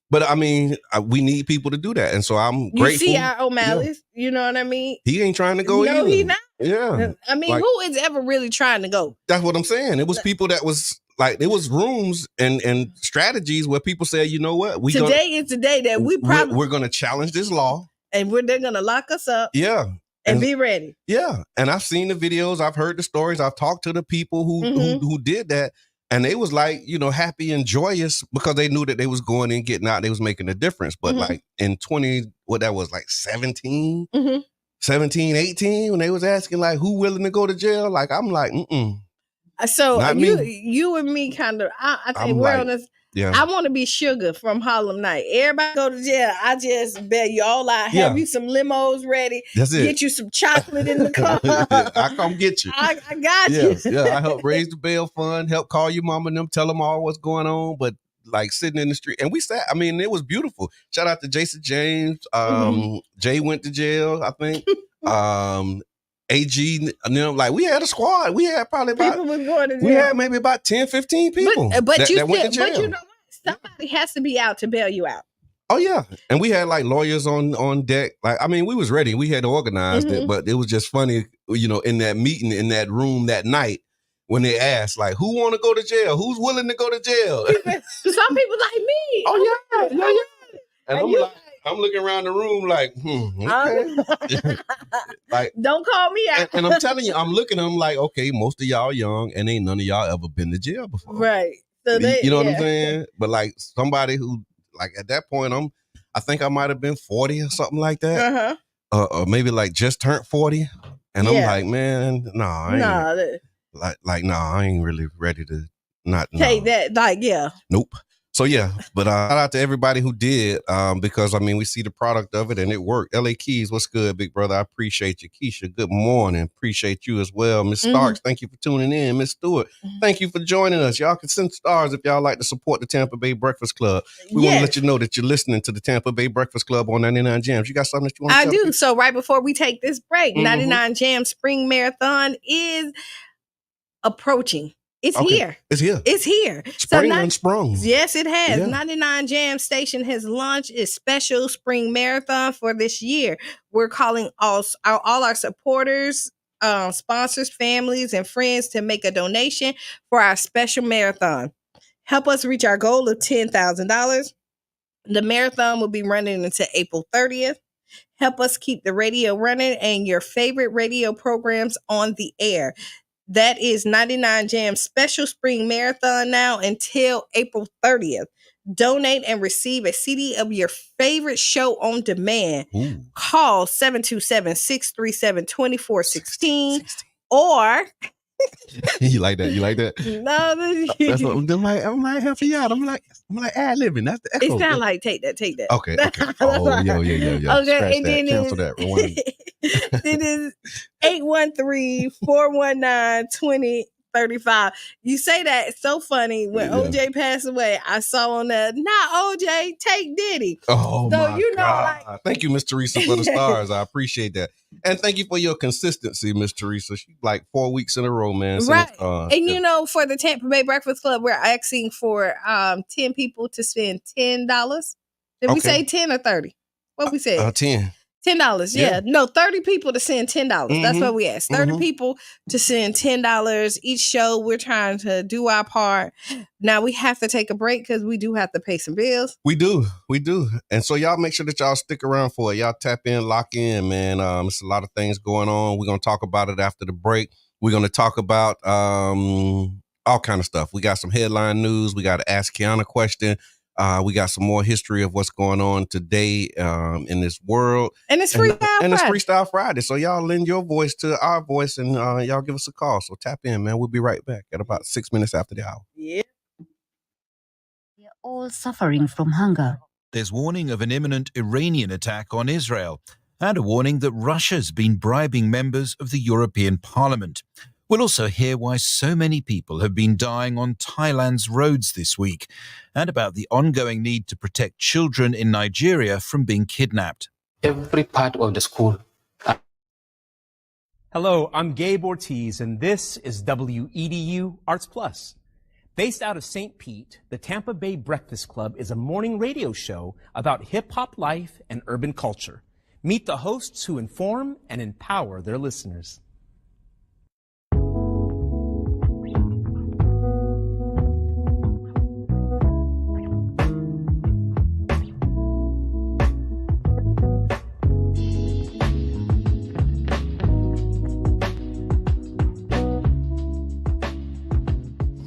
Speaker 1: But I mean, we need people to do that, and so I'm grateful.
Speaker 2: You see our O'Malley's, you know what I mean?
Speaker 1: He ain't trying to go either.
Speaker 2: No, he not.
Speaker 1: Yeah.
Speaker 2: I mean, who is ever really trying to go?
Speaker 1: That's what I'm saying. It was people that was like, there was rooms and strategies where people say, you know what?
Speaker 2: Today is the day that
Speaker 1: we're going to challenge this law.
Speaker 2: And they're going to lock us up.
Speaker 1: Yeah.
Speaker 2: And be ready.
Speaker 1: Yeah. And I've seen the videos. I've heard the stories. I've talked to the people who did that. And they was like, happy and joyous because they knew that they was going in, getting out. They was making a difference. But like in 17, 18, when they was asking like, who willing to go to jail? Like, I'm like,
Speaker 2: So you and me kind of, I think we're on this. Yeah. I want to be Sugar from Harlem Night. Everybody go to jail. I just bail you all out. Have you some limos ready.
Speaker 1: That's it.
Speaker 2: Get you some chocolate in the car.
Speaker 1: I come get you.
Speaker 2: I got you.
Speaker 1: Yeah. I help raise the bail fund, help call your mom and them, tell them all what's going on. But like sitting in the street, and we sat. I mean, it was beautiful. Shout out to Jason James. Jay went to jail, I think. AG, like we had a squad. We had probably
Speaker 2: people was going to jail.
Speaker 1: We had maybe about 10, 15 people that went to jail.
Speaker 2: But you know what? Somebody has to be out to bail you out.
Speaker 1: Oh yeah, and we had like lawyers on deck. Like, I mean, we was ready. We had organized it, but it was just funny, in that meeting, in that room that night when they asked, like, who want to go to jail? Who's willing to go to jail?
Speaker 2: Some people like me.
Speaker 1: Oh yeah. And I'm looking around the room like, okay. Like,
Speaker 2: don't call me out.
Speaker 1: And I'm telling you, I'm looking at them like, okay, most of y'all young and ain't none of y'all ever been to jail before.
Speaker 2: Right. So
Speaker 1: you know what I'm saying? But like somebody who, like at that point, I think I might have been 40 or something like that. Or maybe like just turned 40. And I'm like, man, I ain't really ready to not
Speaker 2: take that. Like, yeah.
Speaker 1: Nope. So yeah, but shout out to everybody who did, because I mean, we see the product of it and it worked. LA Keys, what's good, big brother? I appreciate you. Keisha, good morning. Appreciate you as well. Miss Starks, thank you for tuning in. Miss Stewart, thank you for joining us. Y'all can send stars if y'all like to support the Tampa Bay Breakfast Club. We want to let you know that you're listening to the Tampa Bay Breakfast Club on 99 Jams. You got something that you want to tell
Speaker 2: I do. So right before we take this break, 99 Jams Spring Marathon is approaching. It's here.
Speaker 1: It's here.
Speaker 2: It's here.
Speaker 1: Spring unsprung.
Speaker 2: Yes, it has. Yeah. 99 Jam Station has launched its special spring marathon for this year. We're calling all our supporters, sponsors, families, and friends to make a donation for our special marathon. Help us reach our goal of $10,000. The marathon will be running until April 30th. Help us keep the radio running and your favorite radio programs on the air. That is 99 Jam Special Spring Marathon now until April 30th. Donate and receive a CD of your favorite show on demand.
Speaker 1: Ooh.
Speaker 2: Call 727-637-2416 or...
Speaker 1: You like that?
Speaker 2: No,
Speaker 1: that's what I'm like helping you out. I'm like ad-libbing. That's the echo.
Speaker 2: It sounds like take that.
Speaker 1: Okay. Oh, yeah.
Speaker 2: Okay, and then
Speaker 1: cancel that. Rewind.
Speaker 2: It is 813-419-2035. You say that, it's so funny. When OJ passed away, I saw on there, not OJ, take Diddy.
Speaker 1: Oh, so my God. Like, thank you, Miss Teresa, for the stars. I appreciate that. And thank you for your consistency, Miss Teresa. She's like 4 weeks in a row, man.
Speaker 2: Right. And for the Tampa Bay Breakfast Club, we're asking for 10 people to spend $10. Did we say 10 or 30? What we said?
Speaker 1: 10.
Speaker 2: $10, yeah. No, 30 people to send $10. That's what we asked. 30 people to send $10 each show. We're trying to do our part. Now we have to take a break because we do have to pay some bills.
Speaker 1: We do. And so y'all make sure that y'all stick around for it. Y'all tap in, lock in, man. It's a lot of things going on. We're going to talk about it after the break. We're going to talk about all kind of stuff. We got some headline news. We got to ask Qiana a question. We got some more history of what's going on today in this world.
Speaker 2: And it's Freestyle Friday.
Speaker 1: And it's Freestyle Friday. So y'all lend your voice to our voice and y'all give us a call. So tap in, man. We'll be right back at about 6 minutes after the hour.
Speaker 2: Yeah.
Speaker 3: They're all suffering from hunger.
Speaker 4: There's warning of an imminent Iranian attack on Israel and a warning that Russia's been bribing members of the European Parliament. We'll also hear why so many people have been dying on Thailand's roads this week, and about the ongoing need to protect children in Nigeria from being kidnapped.
Speaker 5: Every part of the school.
Speaker 6: Hello, I'm Gabe Ortiz, and this is WEDU Arts Plus. Based out of St. Pete, the Tampa Bay Breakfast Club is a morning radio show about hip-hop life and urban culture. Meet the hosts who inform and empower their listeners.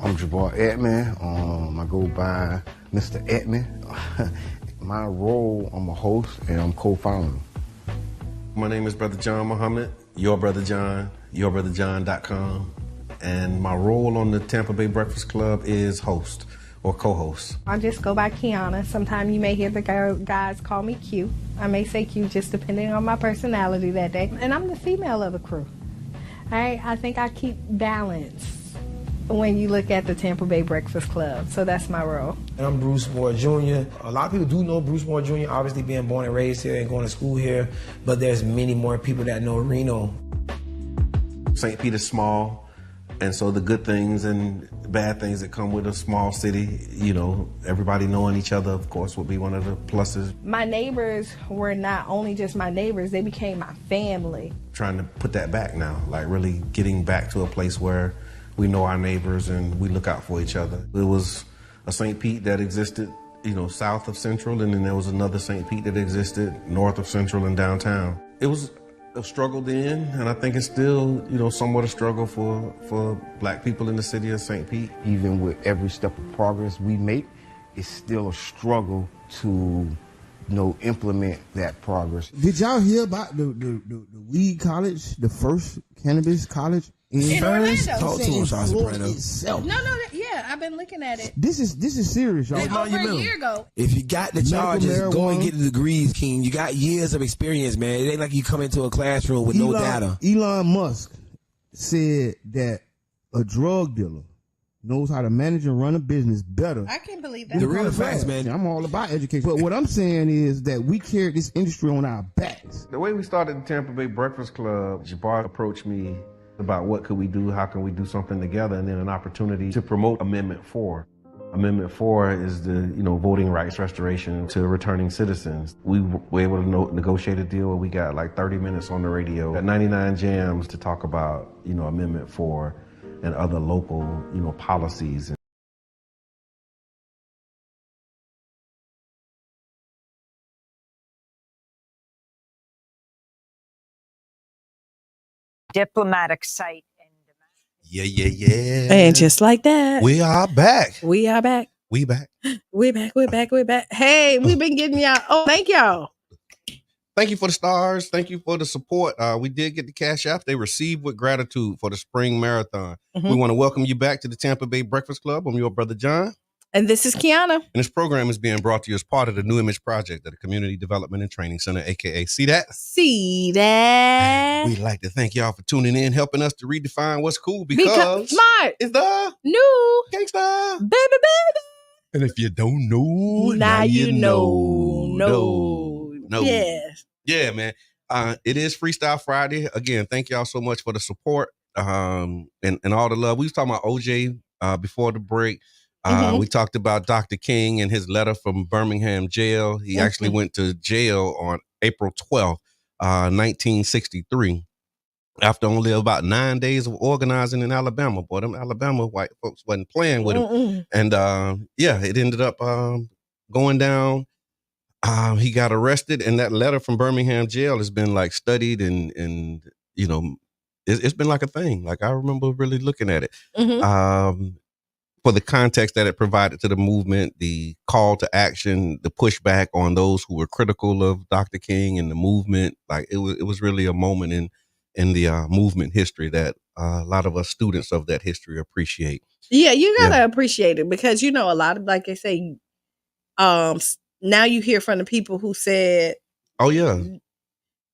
Speaker 7: I'm Jabbar Edman. I go by Mr. Edman. My role, I'm a host and I'm co-founder.
Speaker 1: My name is Brother John Muhammad, Your Brother John, yourbrotherjohn.com. And my role on the Tampa Bay Breakfast Club is host or co-host.
Speaker 2: I just go by Qiana. Sometimes you may hear the guys call me Q. I may say Q just depending on my personality that day. And I'm the female of the crew. I think I keep balance when you look at the Tampa Bay Breakfast Club. So that's my role.
Speaker 8: And I'm Bruce Moore Jr. A lot of people do know Bruce Moore Jr., obviously being born and raised here and going to school here, but there's many more people that know Reno.
Speaker 1: St. Pete is small, and so the good things and bad things that come with a small city, you know, everybody knowing each other, of course, would be one of the pluses.
Speaker 2: My neighbors were not only just my neighbors, they became my family.
Speaker 1: Trying to put that back now, like really getting back to a place where we know our neighbors and we look out for each other. It was a St. Pete that existed, you know, south of Central, and then there was another St. Pete that existed north of Central and downtown. It was a struggle then, and I think it's still, you know, somewhat a struggle for Black people in the city of St. Pete.
Speaker 7: Even with every step of progress we make, it's still a struggle to, implement that progress.
Speaker 9: Did y'all hear about the weed college, the first cannabis college?
Speaker 2: In Orlando.
Speaker 9: Talk to us, Soprano.
Speaker 2: No, yeah, I've been looking at it.
Speaker 9: This is serious, y'all.
Speaker 2: Over a year ago.
Speaker 8: If you got the charges, go and get the degrees, King. You got years of experience, man. It ain't like you come into a classroom with no data.
Speaker 9: Elon Musk said that a drug dealer knows how to manage and run a business better.
Speaker 2: I can't believe that.
Speaker 8: The real facts, man.
Speaker 9: I'm all about education. But what I'm saying is that we carry this industry on our backs.
Speaker 1: The way we started the Tampa Bay Breakfast Club, Jabbar approached me about what could we do, how can we do something together, and then an opportunity to promote Amendment 4. Amendment 4 is the, voting rights restoration to returning citizens. We were able to negotiate a deal where we got like 30 minutes on the radio at 99 Jams to talk about, Amendment 4 and other local, policies.
Speaker 10: Diplomatic site.
Speaker 1: Yeah.
Speaker 2: And just like that,
Speaker 1: we are back.
Speaker 2: We back.
Speaker 1: We're back.
Speaker 2: Hey, we've been getting y'all. Oh, thank y'all.
Speaker 1: Thank you for the stars. Thank you for the support. We did get the Cash App. They received with gratitude for the spring marathon.
Speaker 2: Mm-hmm.
Speaker 1: We want to welcome you back to the Tampa Bay Breakfast Club. I'm your brother, John.
Speaker 2: And this is Qiana.
Speaker 1: And this program is being brought to you as part of the New Image Project at the Community Development and Training Center, a.k.a. See That?
Speaker 2: See That.
Speaker 1: We'd like to thank y'all for tuning in, helping us to redefine what's cool because
Speaker 2: smart
Speaker 1: is the
Speaker 2: new
Speaker 1: gangsta.
Speaker 2: Baby.
Speaker 1: And if you don't know,
Speaker 2: now you know. No. Yes.
Speaker 1: Yeah, man. It is Freestlye Friday. Again, thank y'all so much for the support and all the love. We was talking about OJ before the break. We talked about Dr. King and his letter from Birmingham jail. He actually went to jail on April 12th, 1963, after only about 9 days of organizing in Alabama. Boy, them Alabama white folks wasn't playing with him. And it ended up going down. He got arrested, and that letter from Birmingham jail has been like studied and it's been like a thing. Like I remember really looking at it. For the context that it provided to the movement, the call to action, the pushback on those who were critical of Dr. King and the movement, like it was really a moment in the movement history that a lot of us students of that history appreciate.
Speaker 2: Yeah, you gotta appreciate it because a lot of, like I say, now you hear from the people who said,
Speaker 1: "Oh yeah,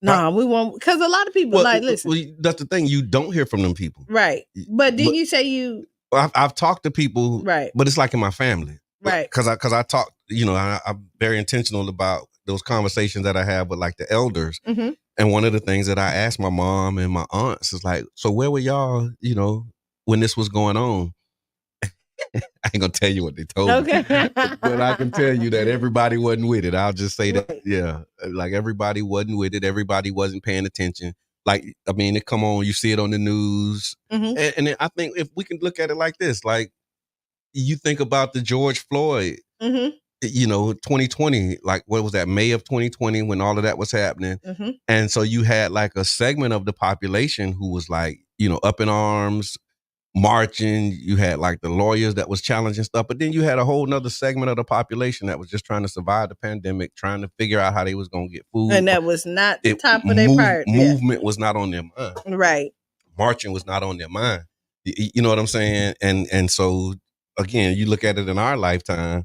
Speaker 2: No, we won't, because a lot of people listen.
Speaker 1: Well, that's the thing. You don't hear from them people,
Speaker 2: right? But did you say you?
Speaker 1: I've talked to people,
Speaker 2: right?
Speaker 1: But it's like in my family,
Speaker 2: right?
Speaker 1: Because I talk, I'm very intentional about those conversations that I have with like the elders.
Speaker 2: Mm-hmm.
Speaker 1: And one of the things that I asked my mom and my aunts is like, so where were y'all, when this was going on? I ain't gonna tell you what they told me, but I can tell you that everybody wasn't with it. I'll just say that, yeah, like everybody wasn't with it. Everybody wasn't paying attention. Like, I mean, it come on, you see it on the news, and I think if we can look at it like this, like you think about the George Floyd, 2020, like what was that, May of 2020, when all of that was happening, and so you had like a segment of the population who was like, up in arms, marching. You had like the lawyers that was challenging stuff, but then you had a whole nother segment of the population that was just trying to survive the pandemic, trying to figure out how they was going to get food.
Speaker 2: And that was not the top of their priority.
Speaker 1: Movement was not on their mind.
Speaker 2: Right.
Speaker 1: Marching was not on their mind. You know what I'm saying? And so again, you look at it in our lifetime,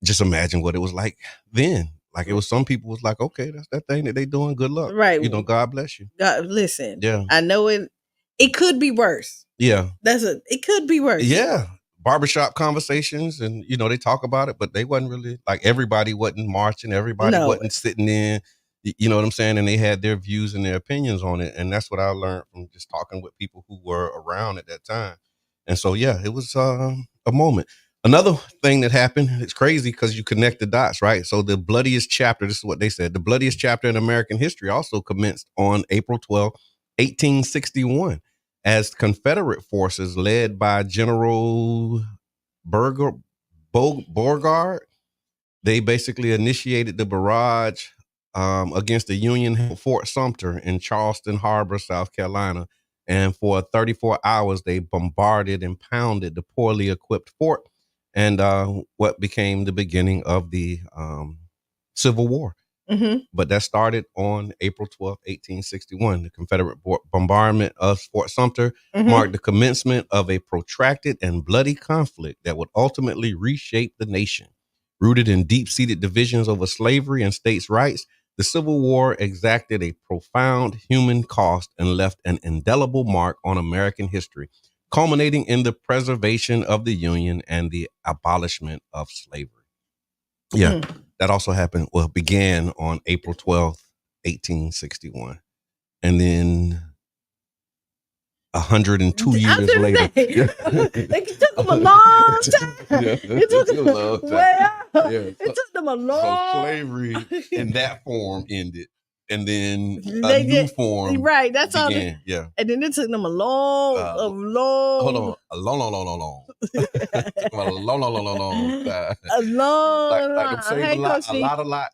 Speaker 1: just imagine what it was like then. Like it was, some people was like, okay, that's that thing that they doing. Good luck.
Speaker 2: Right.
Speaker 1: God bless you.
Speaker 2: God, listen.
Speaker 1: Yeah.
Speaker 2: I know it could be worse.
Speaker 1: Yeah.
Speaker 2: It could be worse.
Speaker 1: Yeah. Barbershop conversations, and they talk about it, but they wasn't really like, everybody wasn't marching, everybody wasn't sitting in, you know what I'm saying? And they had their views and their opinions on it. And that's what I learned from just talking with people who were around at that time. And so, yeah, it was a moment. Another thing that happened, it's crazy because you connect the dots, right? So the bloodiest chapter, this is what they said, the bloodiest chapter in American history also commenced on April 12, 1861. As Confederate forces led by General Beauregard, they basically initiated the barrage against the Union Fort Sumter in Charleston Harbor, South Carolina. And for 34 hours, they bombarded and pounded the poorly equipped fort, and what became the beginning of the Civil War. But that started on April 12, 1861. The Confederate bombardment of Fort Sumter marked the commencement of a protracted and bloody conflict that would ultimately reshape the nation. Rooted in deep-seated divisions over slavery and states' rights, the Civil War exacted a profound human cost and left an indelible mark on American history, culminating in the preservation of the Union and the abolishment of slavery. Yeah. That also happened, began on April 12th, 1861. And then 102 years later.
Speaker 2: It took them a long time. It took them a long time. Well,
Speaker 1: it
Speaker 2: took them a long
Speaker 1: time. So slavery in that form ended. And then a new form.
Speaker 2: Right, that's all.
Speaker 1: Yeah.
Speaker 2: And then it took them a long.
Speaker 1: Hold on. A long time.
Speaker 2: A long.
Speaker 1: Like them saying a lot.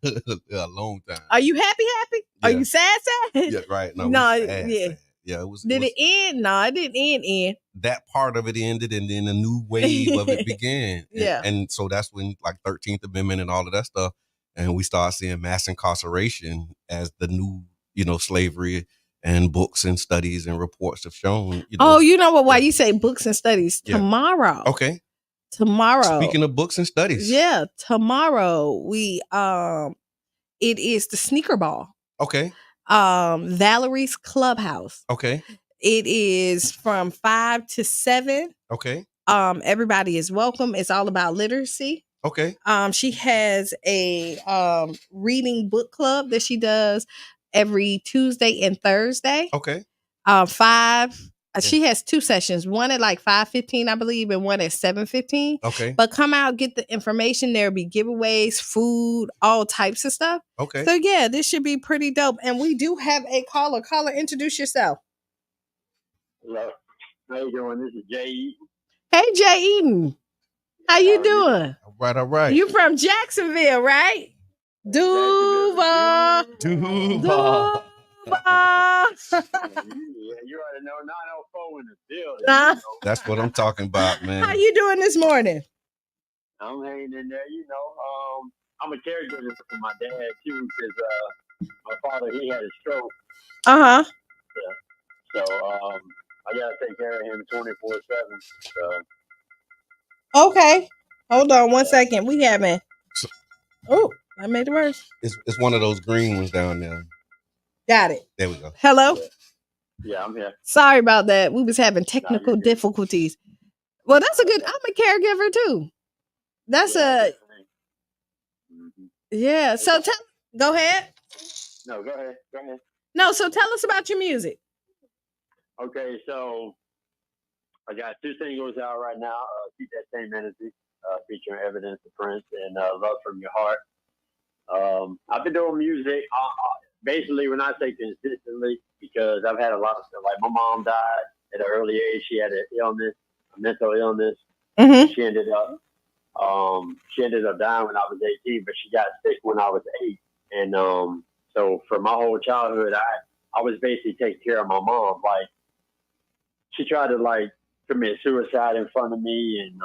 Speaker 1: A long time.
Speaker 2: Are you happy?
Speaker 1: Yeah.
Speaker 2: Are you sad?
Speaker 1: Yeah, right. No, sad. Yeah, it was.
Speaker 2: Did it end? No, it didn't end.
Speaker 1: That part of it ended, and then a new wave of it began.
Speaker 2: Yeah.
Speaker 1: And so that's when, like, 13th Amendment and all of that stuff, and we start seeing mass incarceration as the new, slavery, and books and studies and reports have shown.
Speaker 2: You know what? Why you say books and studies?
Speaker 1: Yeah.
Speaker 2: Tomorrow.
Speaker 1: Okay.
Speaker 2: Tomorrow.
Speaker 1: Speaking of books and studies.
Speaker 2: Yeah, tomorrow we it is the sneaker ball.
Speaker 1: Okay.
Speaker 2: Valerie's Clubhouse.
Speaker 1: Okay.
Speaker 2: It is from 5 to 7.
Speaker 1: Okay.
Speaker 2: Everybody is welcome. It's all about literacy.
Speaker 1: Okay.
Speaker 2: She has a reading book club that she does every Tuesday and Thursday.
Speaker 1: Okay.
Speaker 2: 5. She has 2 sessions, one at like 5:15, I believe, and one at 7:15.
Speaker 1: Okay.
Speaker 2: But come out, get the information. There'll be giveaways, food, all types of stuff.
Speaker 1: Okay.
Speaker 2: So yeah, this should be pretty dope. And we do have a caller. Caller, introduce yourself.
Speaker 11: Hello. How you doing? This is Jay Eaton.
Speaker 2: Hey, Jay Eaton. How you doing?
Speaker 1: All right.
Speaker 2: You from Jacksonville, right? Duval.
Speaker 11: Yeah, you already know 904 in the building.
Speaker 1: That's what I'm talking about, man.
Speaker 2: How you doing this morning?
Speaker 11: I'm hanging in there, I'm a caregiver for my dad too, because my father, he had a stroke.
Speaker 2: Uh-huh.
Speaker 11: Yeah. So I gotta take care of him 24/7. So
Speaker 2: okay. Hold on one second. We having I made it worse.
Speaker 1: It's one of those green ones down there.
Speaker 2: Got it.
Speaker 1: There we go.
Speaker 2: Hello?
Speaker 11: Yeah, I'm here.
Speaker 2: Sorry about that. We was having technical difficulties. Well, that's a good. I'm a caregiver too. That's a yeah. So go ahead.
Speaker 11: No, go ahead. Go ahead.
Speaker 2: No, so tell us about your music.
Speaker 11: Okay, so I got 2 singles out right now. Keep That Same Energy, featuring Evidence of Prince and Love From Your Heart. I've been doing music basically when I say consistently because I've had a lot of stuff. Like my mom died at an early age. She had a mental illness.
Speaker 2: Mm-hmm.
Speaker 11: She ended up dying when I was 18, but she got sick when I was 8. And so for my whole childhood, I was basically taking care of my mom. Like she tried to like commit suicide in front of me and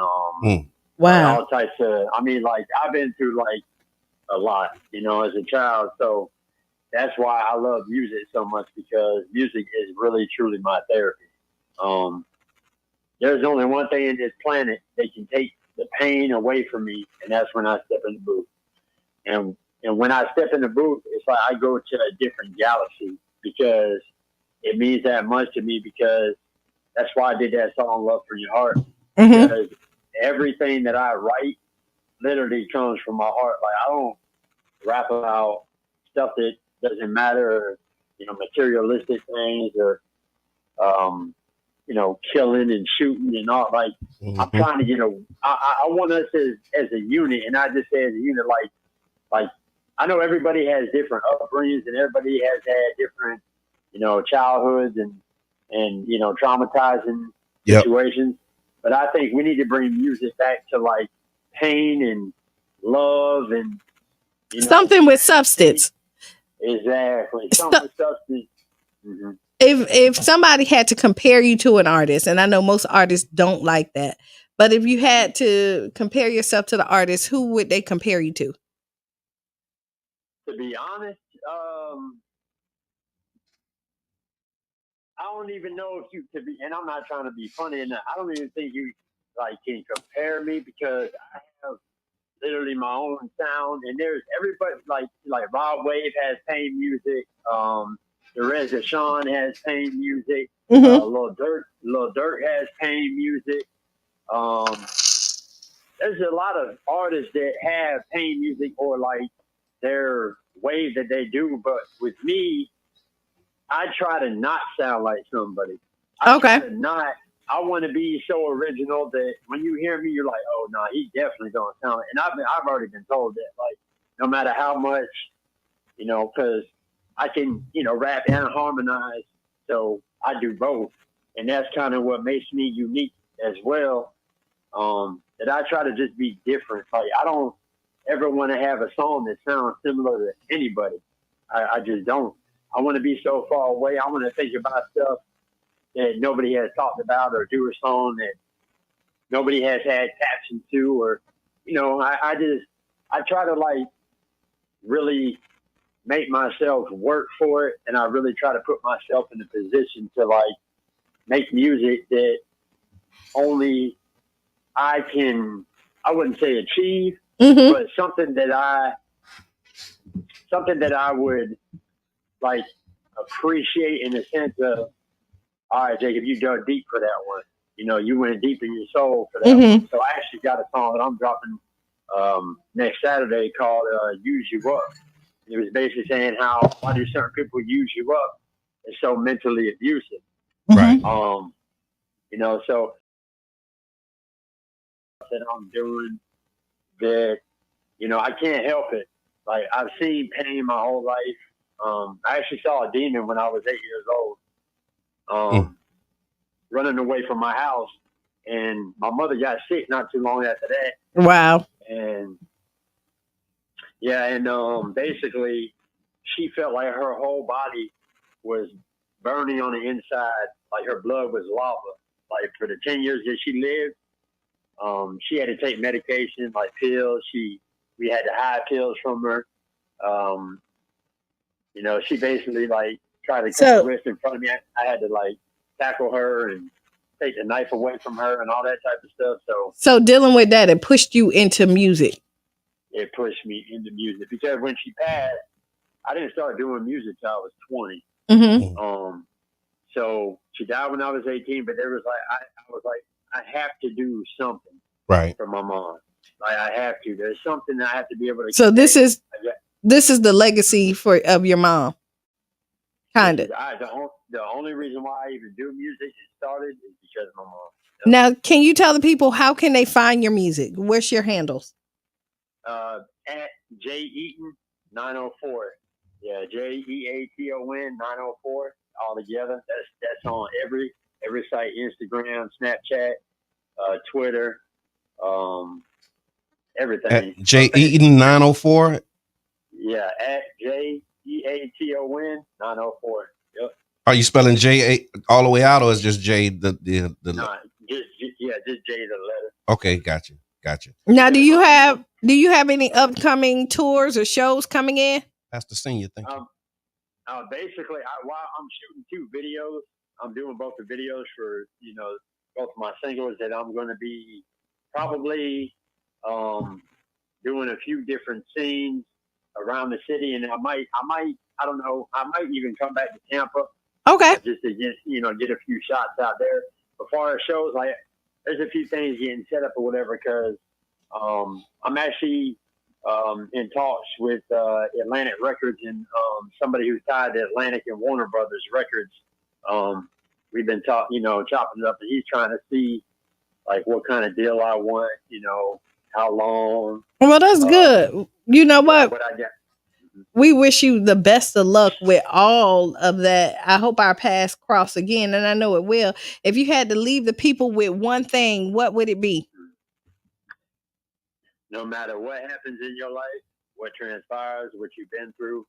Speaker 2: wow,
Speaker 11: all types of. I mean, like I've been through like a lot, as a child. So that's why I love music so much because music is really truly my therapy. There's only one thing in this planet that can take the pain away from me, and that's when I step in the booth. And when I step in the booth, it's like I go to a different galaxy because it means that much to me because that's why I did that song Love From Your Heart.
Speaker 2: Mm-hmm.
Speaker 11: Because everything that I write literally comes from my heart. Like I don't rap about stuff that doesn't matter or, materialistic things or, killing and shooting and all. Like I'm trying to I want us as a unit, and I just say as a unit, like I know everybody has different upbringings and everybody has had different, childhoods and traumatizing situations. But I think we need to bring music back to like pain and love and
Speaker 2: something with substance.
Speaker 11: Exactly, something with substance. Mm-hmm.
Speaker 2: If somebody had to compare you to an artist, and I know most artists don't like that, but if you had to compare yourself to the artist, who would they compare you to?
Speaker 11: To be honest, I don't even know if you could be, and I'm not trying to be funny, and I don't even think you can compare me because I have literally my own sound, and there's everybody like Rob Wave has pain music, Derez Deshawn has pain music, Lil Durk has pain music. There's a lot of artists that have pain music or like their way that they do, but with me, I try to not sound like somebody. I want to be so original that when you hear me, you're like, oh no, he definitely don't sound like. And I've already been told that, like, no matter how much, because I can, rap and harmonize, so I do both, and that's kind of what makes me unique as well. That I try to just be different. Like I don't ever want to have a song that sounds similar to anybody. I just don't. I want to be so far away. I want to think about stuff that nobody has talked about or do a song that nobody has had captions to or, I try to like really make myself work for it. And I really try to put myself in a position to like make music that only I wouldn't say achieve, but something that I would like appreciate in the sense of, all right, Jacob, you dug deep for that one. You went deep in your soul for that one. So I actually got a song that I'm dropping next Saturday called Use You Up. It was basically saying why do certain people use you up? It's so mentally abusive.
Speaker 1: Right.
Speaker 11: So that I'm doing that, I can't help it. Like I've seen pain my whole life. I actually saw a demon when I was 8 years old, running away from my house, and my mother got sick not too long after that.
Speaker 2: Wow.
Speaker 11: And basically she felt like her whole body was burning on the inside, like her blood was lava. Like for the 10 years that she lived, she had to take medication, like pills. We had to hide pills from her. She basically like tried to cut the wrist in front of me. I had to like tackle her and take the knife away from her and all that type of stuff. So
Speaker 2: dealing with that, it pushed you into music.
Speaker 11: it pushed me into music. Because when she passed, I didn't start doing music till I was 20.
Speaker 2: Mm-hmm.
Speaker 11: So she died when I was 18, but there was like I was like, I have to do something for my mom. Like I have to. There's something that I have to be able to.
Speaker 2: So this is the legacy of your mom. Kind of.
Speaker 11: The only reason why I even do music and started is because of my mom.
Speaker 2: Now, can you tell the people how can they find your music? Where's your handles?
Speaker 11: At J Eaton 904. Yeah, JEATON 904 all together. That's on every site: Instagram, Snapchat, Twitter, everything.
Speaker 1: At J Eaton 904.
Speaker 11: Yeah, at JEATON 904. Yep.
Speaker 1: Are you spelling J all the way out, or is just J the
Speaker 11: No, just J the letter.
Speaker 1: Okay, gotcha.
Speaker 2: Now, do you have any upcoming tours or shows coming in?
Speaker 1: Pastor Senior, thank you.
Speaker 11: Basically, while I'm shooting 2 videos, I'm doing both the videos for both my singles that I'm going to be probably doing a few different scenes around the city, and I might I don't know, I might even come back to Tampa.
Speaker 2: Okay.
Speaker 11: Just to get a few shots out there. Before shows, like there's a few things getting set up or whatever, because I'm actually in talks with Atlantic Records and somebody who's tied to Atlantic and Warner Brothers Records. We've been chopping it up, and he's trying to see like what kind of deal I want, how long.
Speaker 2: Well, that's good. You know what?
Speaker 11: What I got.
Speaker 2: We wish you the best of luck with all of that. I hope our paths cross again, and I know it will. If you had to leave the people with one thing, what would it be?
Speaker 11: No matter what happens in your life, what transpires, what you've been through,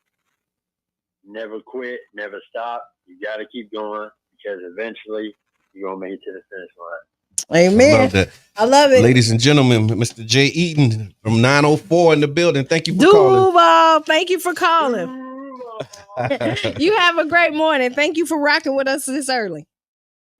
Speaker 11: never quit, never stop. You got to keep going, because eventually you're going to make it to the finish line.
Speaker 2: Amen. I love it.
Speaker 1: Ladies and gentlemen, Mr. J Eaton from 904 in the building. Thank you for calling.
Speaker 2: Duval, thank you for calling. You have a great morning. Thank you for rocking with us this early.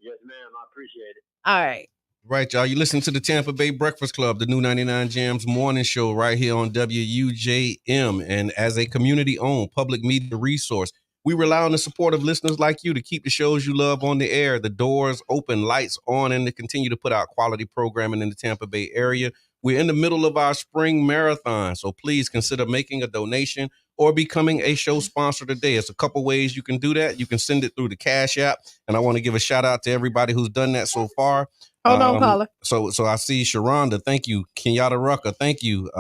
Speaker 11: Yes, ma'am. I appreciate it.
Speaker 2: All right.
Speaker 1: Right, y'all. You listen to the Tampa Bay Breakfast Club, the new 99 Jams morning show right here on WUJM. And as a community-owned public media resource, we rely on the support of listeners like you to keep the shows you love on the air, the doors open, lights on, and to continue to put out quality programming in the Tampa Bay area. We're in the middle of our spring marathon, so please consider making a donation or becoming a show sponsor today. It's a couple ways you can do that. You can send it through the Cash App, and I want to give a shout out to everybody who's done that so far.
Speaker 2: Hold on, caller.
Speaker 1: So I see Sharonda, thank you. Kenyatta Rucker, thank you.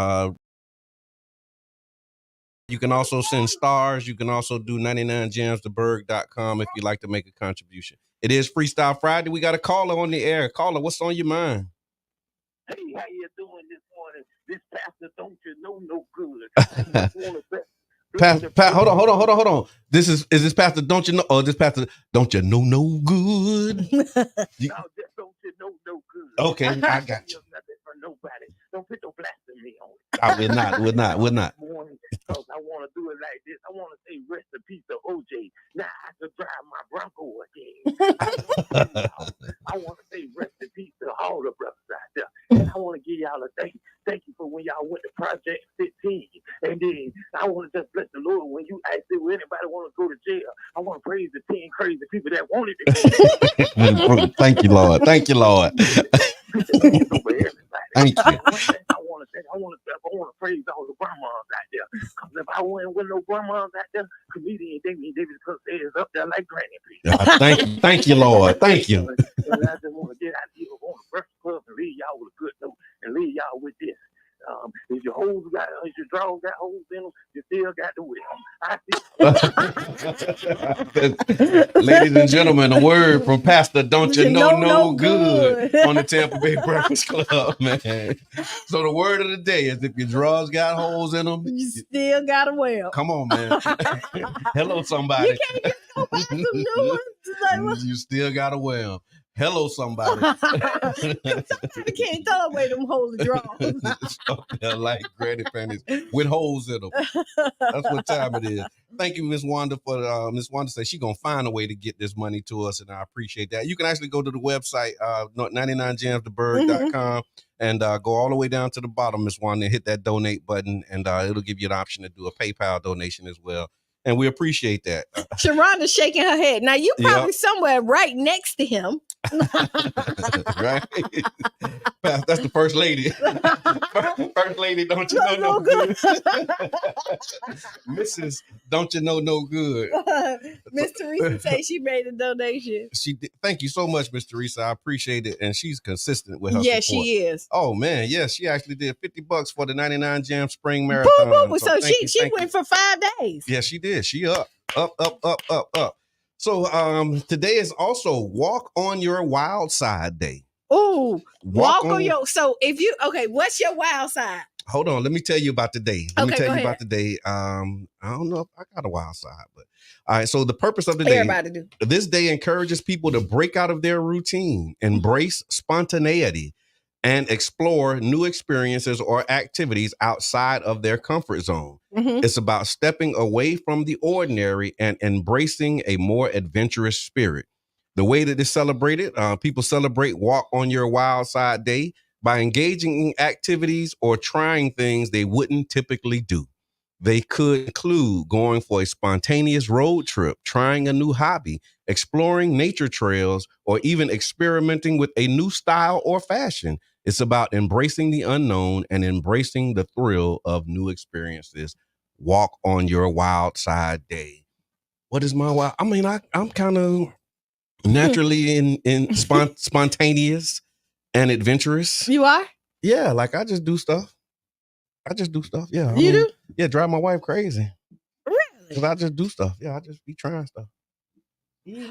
Speaker 1: You can also send stars. You can also do 99jamstheberg.com if you'd like to make a contribution. It is Freestyle Friday. We got a caller on the air. Caller, what's on your mind?
Speaker 12: Hey, how you doing this morning? This pastor don't you know no good.
Speaker 1: Hold on. Is this Pastor Don't You Know? Or this Pastor Don't You Know No Good?
Speaker 12: No, just don't you know no good.
Speaker 1: Okay, I got you.
Speaker 12: Nothing for nobody. Don't put no blasphemy on it.
Speaker 1: We're not.
Speaker 12: Because I want to do it like this. I want to say rest in peace to OJ. Now I can drive my Bronco again. I want to say rest in peace to all the brothers out there. And I want to give y'all a thank you for when y'all went to Project 15. And then I want to just bless the Lord when you asked if anybody want to go to jail. I want to praise the 10 crazy people that wanted to.
Speaker 1: Thank you, Lord. Thank you. Thank you.
Speaker 12: I want to praise all the grandmas out there. Because if I wasn't with no grandmas out there, comedian David could say it's up there like Granny.
Speaker 1: Thank you, Lord. Thank you.
Speaker 12: And I just want to get out here on the Breakfast Club and leave y'all with a good note and leave y'all with this. If your drawers got holes in them, you still got the will.
Speaker 1: Ladies and gentlemen, a word from Pastor Don't You Know No Good on the Tampa Bay Breakfast Club, man. So the word of the day is if your drawers got holes in them,
Speaker 2: you still got a well.
Speaker 1: Come on, man. Hello, somebody.
Speaker 2: You can't just go buy some new ones.
Speaker 1: You still got a well. Hello, somebody.
Speaker 2: I can't throw away them holy drawers.
Speaker 1: They're like granny panties with holes in them. That's what time it is. Thank you, Miss Wanda, for Miss Wanda says she's gonna find a way to get this money to us, and I appreciate that. You can actually go to the website 99jamstheberg.com. And go all the way down to the bottom, Miss Wanda, and hit that donate button, and it'll give you an option to do a PayPal donation as well. And we appreciate that.
Speaker 2: Sharonda's shaking her head. Now, you probably somewhere right next to him.
Speaker 1: Right? That's the first lady. First lady, don't you know no good? Mrs. Don't you know no good?
Speaker 2: Miss Teresa says she made a donation.
Speaker 1: She did. Thank you so much, Miss Teresa. I appreciate it. And she's consistent with her
Speaker 2: Yes,
Speaker 1: support.
Speaker 2: she is.
Speaker 1: Oh, man. Yes, she actually did $50 for the 99 Jam Spring Marathon.
Speaker 2: Boom, boom. So she went for 5 days.
Speaker 1: Yeah, she did. She up. So today is also Walk on Your Wild Side Day.
Speaker 2: Ooh, walk on your. So if you what's your wild side?
Speaker 1: Hold on, let me tell you about today. Let me tell you about today. I don't know if I got a wild side, but all right. So the purpose of the day,
Speaker 2: everybody do.
Speaker 1: This day encourages people to break out of their routine, embrace spontaneity, and explore new experiences or activities outside of their comfort zone. Mm-hmm. It's about stepping away from the ordinary and embracing a more adventurous spirit. The way that it's celebrated, people celebrate Walk on Your Wild Side Day by engaging in activities or trying things they wouldn't typically do. They could include going for a spontaneous road trip, trying a new hobby, exploring nature trails, or even experimenting with a new style or fashion. It's about embracing the unknown and embracing the thrill of new experiences. Walk on Your Wild Side Day. What is my wild? I mean, I'm kind of naturally in spontaneous and adventurous.
Speaker 2: You are?
Speaker 1: Yeah, like I just do stuff. Yeah.
Speaker 2: You do?
Speaker 1: Yeah, drive my wife crazy.
Speaker 2: Really?
Speaker 1: Because I just do stuff. Yeah, I just be trying stuff.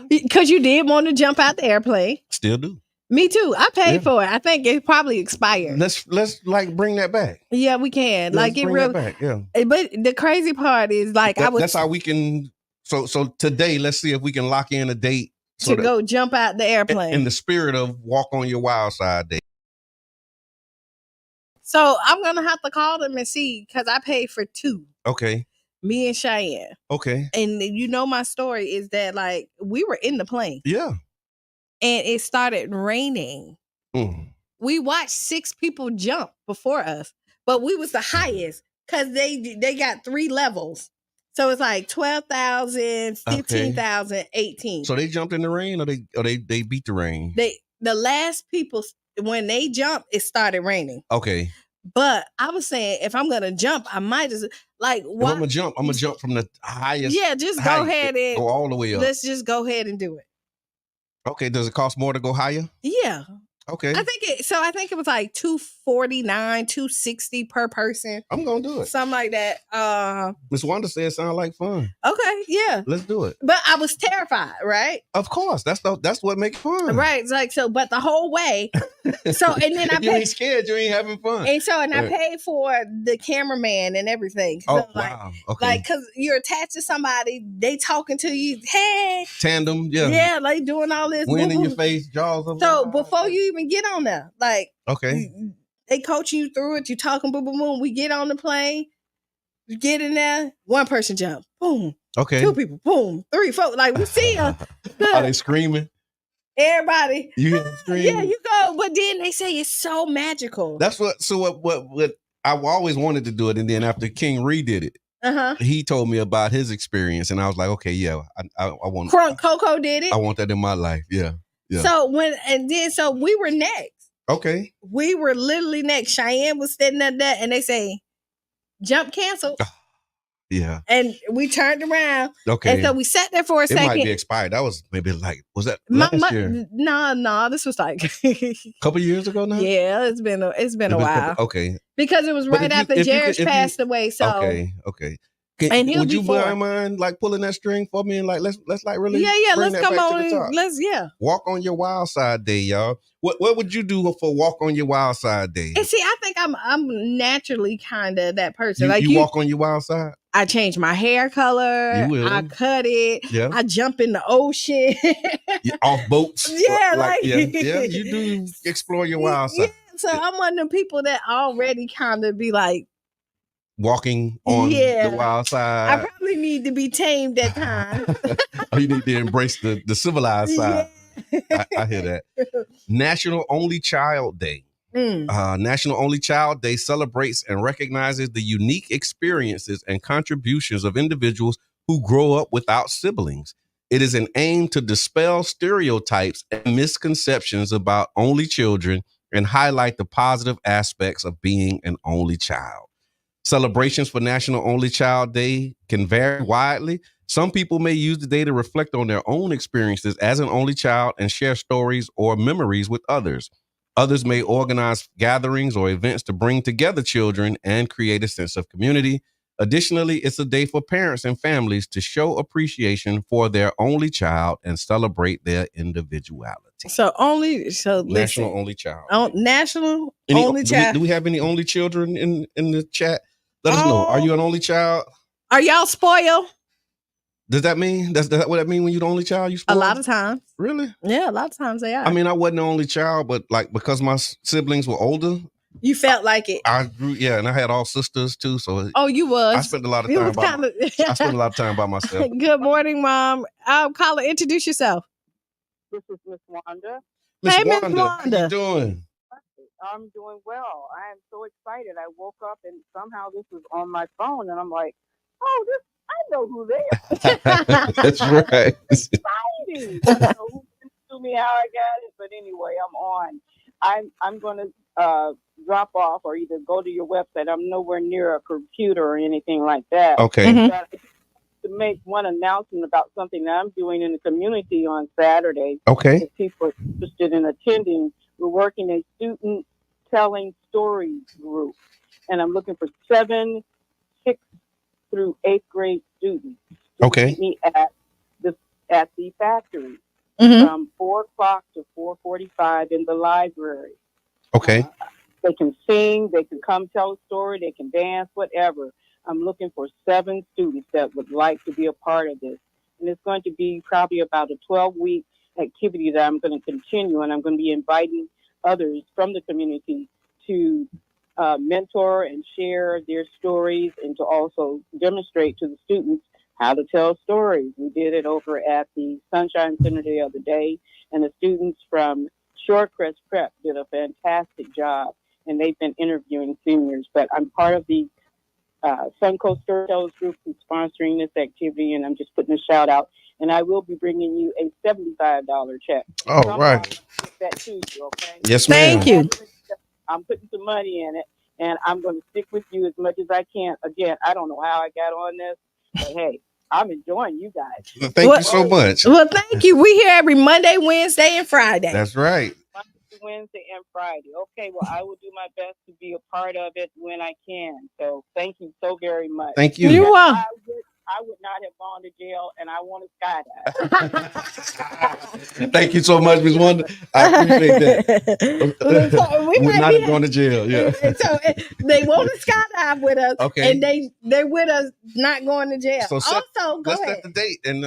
Speaker 2: Because you did want to jump out the airplane.
Speaker 1: Still do.
Speaker 2: Me too. I paid for it. I think it probably expired.
Speaker 1: Let's like bring that back.
Speaker 2: Yeah, we can.
Speaker 1: Let's
Speaker 2: like it
Speaker 1: bring
Speaker 2: really
Speaker 1: that back. Yeah.
Speaker 2: But the crazy part is like
Speaker 1: that's how we can. So today, let's see if we can lock in a date
Speaker 2: to go jump out the airplane
Speaker 1: in the spirit of Walk on Your Wild Side Day.
Speaker 2: So I'm gonna have to call them and see because I paid for 2.
Speaker 1: Okay.
Speaker 2: Me and Cheyenne.
Speaker 1: Okay.
Speaker 2: And you know my story is that like we were in the plane.
Speaker 1: Yeah.
Speaker 2: And it started raining. Mm. We watched 6 people jump before us, but we was the highest because they got 3 levels. So it's like 12,000, 15,000, 18.
Speaker 1: So they jumped in the rain or they beat the rain?
Speaker 2: The last people, when they jumped, it started raining.
Speaker 1: Okay.
Speaker 2: But I was saying, if I'm gonna jump, I might just like.
Speaker 1: If I'm gonna jump from the highest.
Speaker 2: Yeah, just go ahead and
Speaker 1: go all the way up.
Speaker 2: Let's just go ahead and do it.
Speaker 1: Okay. Does it cost more to go higher?
Speaker 2: Yeah.
Speaker 1: Okay.
Speaker 2: I think it was like $249, $260 per person.
Speaker 1: I'm gonna do it.
Speaker 2: Something like that.
Speaker 1: Miss Wanda said it sounded like fun.
Speaker 2: Okay, yeah.
Speaker 1: Let's do it.
Speaker 2: But I was terrified, right?
Speaker 1: Of course. That's what makes fun.
Speaker 2: Right. It's like so, but the whole way. So and then
Speaker 1: you ain't scared, you ain't having fun.
Speaker 2: And so I paid for the cameraman and everything. So
Speaker 1: wow. Okay.
Speaker 2: Like cause you're attached to somebody, they talking to you, hey.
Speaker 1: Tandem, yeah.
Speaker 2: Yeah, like doing all this.
Speaker 1: Wind in your face, jaws up.
Speaker 2: So before you even get on there, like
Speaker 1: okay,
Speaker 2: they coaching you through it. You talking, boom, boom, boom. We get on the plane, you get in there. 1 person jump, boom.
Speaker 1: Okay,
Speaker 2: 2 people, boom. 3, 4. Like we see them.
Speaker 1: Are they screaming?
Speaker 2: Everybody,
Speaker 1: you hear them screaming?
Speaker 2: Yeah, you go. But then they say it's so magical.
Speaker 1: That's what. So what? I always wanted to do it, and then after King Redid it, he told me about his experience, and I was like, okay, yeah, I want.
Speaker 2: Coco did it.
Speaker 1: I want that in my life. Yeah. Yeah.
Speaker 2: So we were next.
Speaker 1: Okay.
Speaker 2: We were literally next. Cheyenne was sitting at that, and they say, "Jump canceled."
Speaker 1: Yeah.
Speaker 2: And we turned around.
Speaker 1: Okay.
Speaker 2: And so we sat there for a second.
Speaker 1: It might be expired. That was maybe was that last year?
Speaker 2: No. This was like
Speaker 1: a couple years ago now.
Speaker 2: Yeah, it's been a while.
Speaker 1: Okay.
Speaker 2: Because it was right after Jared passed away. So
Speaker 1: okay.
Speaker 2: Would
Speaker 1: you mind like pulling that string for me and like let's like really
Speaker 2: let's come on let's
Speaker 1: Walk on Your Wild Side Day, y'all. What would you do for Walk on Your Wild Side Day?
Speaker 2: And see, I think I'm naturally kind of that person.
Speaker 1: You walk on your wild side.
Speaker 2: I change my hair color. I cut it.
Speaker 1: Yeah.
Speaker 2: I jump in the ocean.
Speaker 1: Off boats.
Speaker 2: Yeah,
Speaker 1: yeah. You do explore your wild side.
Speaker 2: Yeah, so I'm one of the people that already kind of be like
Speaker 1: walking on the wild side.
Speaker 2: I probably need to be tamed at times.
Speaker 1: Or you need to embrace the civilized side. I hear that. National Only Child Day. National Only Child Day celebrates and recognizes the unique experiences and contributions of individuals who grow up without siblings. It is an aim to dispel stereotypes and misconceptions about only children and highlight the positive aspects of being an only child. Celebrations for National Only Child Day can vary widely. Some people may use the day to reflect on their own experiences as an only child and share stories or memories with others. Others may organize gatherings or events to bring together children and create a sense of community. Additionally, it's a day for parents and families to show appreciation for their only child and celebrate their individuality. National Only Child.
Speaker 2: National
Speaker 1: Only
Speaker 2: Only Child.
Speaker 1: Do we have any only children in the chat? Let us know. Are you an only child?
Speaker 2: Are y'all spoiled?
Speaker 1: Does that mean that's what that mean when you're the only child? You spoiled?
Speaker 2: A lot of times.
Speaker 1: Really?
Speaker 2: Yeah, a lot of times they are.
Speaker 1: I mean, I wasn't the only child, but like because my siblings were older,
Speaker 2: you felt like it.
Speaker 1: I grew, and I had all sisters too. So
Speaker 2: you was.
Speaker 1: I spent a lot of time I spent a lot of time by myself.
Speaker 2: Good morning, Mom. Caller, introduce yourself.
Speaker 13: This is Miss Wanda.
Speaker 1: Miss Wanda, how you doing?
Speaker 13: I'm doing well. I am so excited. I woke up and somehow this was on my phone, and I'm like, "Oh, I know who they are."
Speaker 1: That's right.
Speaker 13: It's exciting. I don't know who told me how I got it, but anyway, I'm on. I'm going to drop off or either go to your website. I'm nowhere near a computer or anything like that.
Speaker 1: Okay.
Speaker 13: But to make one announcement about something that I'm doing in the community on Saturday.
Speaker 1: Okay.
Speaker 13: If people are interested in attending, we're working a student telling stories group, and I'm looking for 7, 6 through 8th grade students.
Speaker 1: Okay.
Speaker 13: Meet me at the factory from 4 o'clock to 4:45 in the library.
Speaker 1: Okay.
Speaker 13: They can sing, they can come tell a story, they can dance, whatever. I'm looking for 7 students that would like to be a part of this. And it's going to be probably about a 12-week activity that I'm going to continue, and I'm going to be inviting others from the community to mentor and share their stories and to also demonstrate to the students how to tell stories. We did it over at the Sunshine Center the other day, and the students from Shorecrest Prep did a fantastic job, and they've been interviewing seniors. But I'm part of the Suncoast Storytellers group who's sponsoring this activity, and I'm just putting a shout out. And I will be bringing you a $75 check.
Speaker 1: All right.
Speaker 13: That to you, okay?
Speaker 1: Yes, ma'am.
Speaker 2: Thank you.
Speaker 13: I'm putting some money in it, and I'm going to stick with you as much as I can. Again, I don't know how I got on this, but hey, I'm enjoying you guys.
Speaker 1: Thank you so much.
Speaker 2: Well, thank you. We here every Monday, Wednesday, and Friday.
Speaker 1: That's right.
Speaker 13: Wednesday and Friday. Okay, well, I will do my best to be a part of it when I can. So thank you so very much.
Speaker 1: Thank you.
Speaker 2: You're welcome.
Speaker 13: I would not have gone to jail, and I want to skydive.
Speaker 1: Thank you so much, Ms. Wanda. I appreciate that. We would not have gone to jail. Yeah.
Speaker 2: So they want to skydive with us.
Speaker 1: Okay.
Speaker 2: And they're with us not going to jail.
Speaker 1: So let's set the date and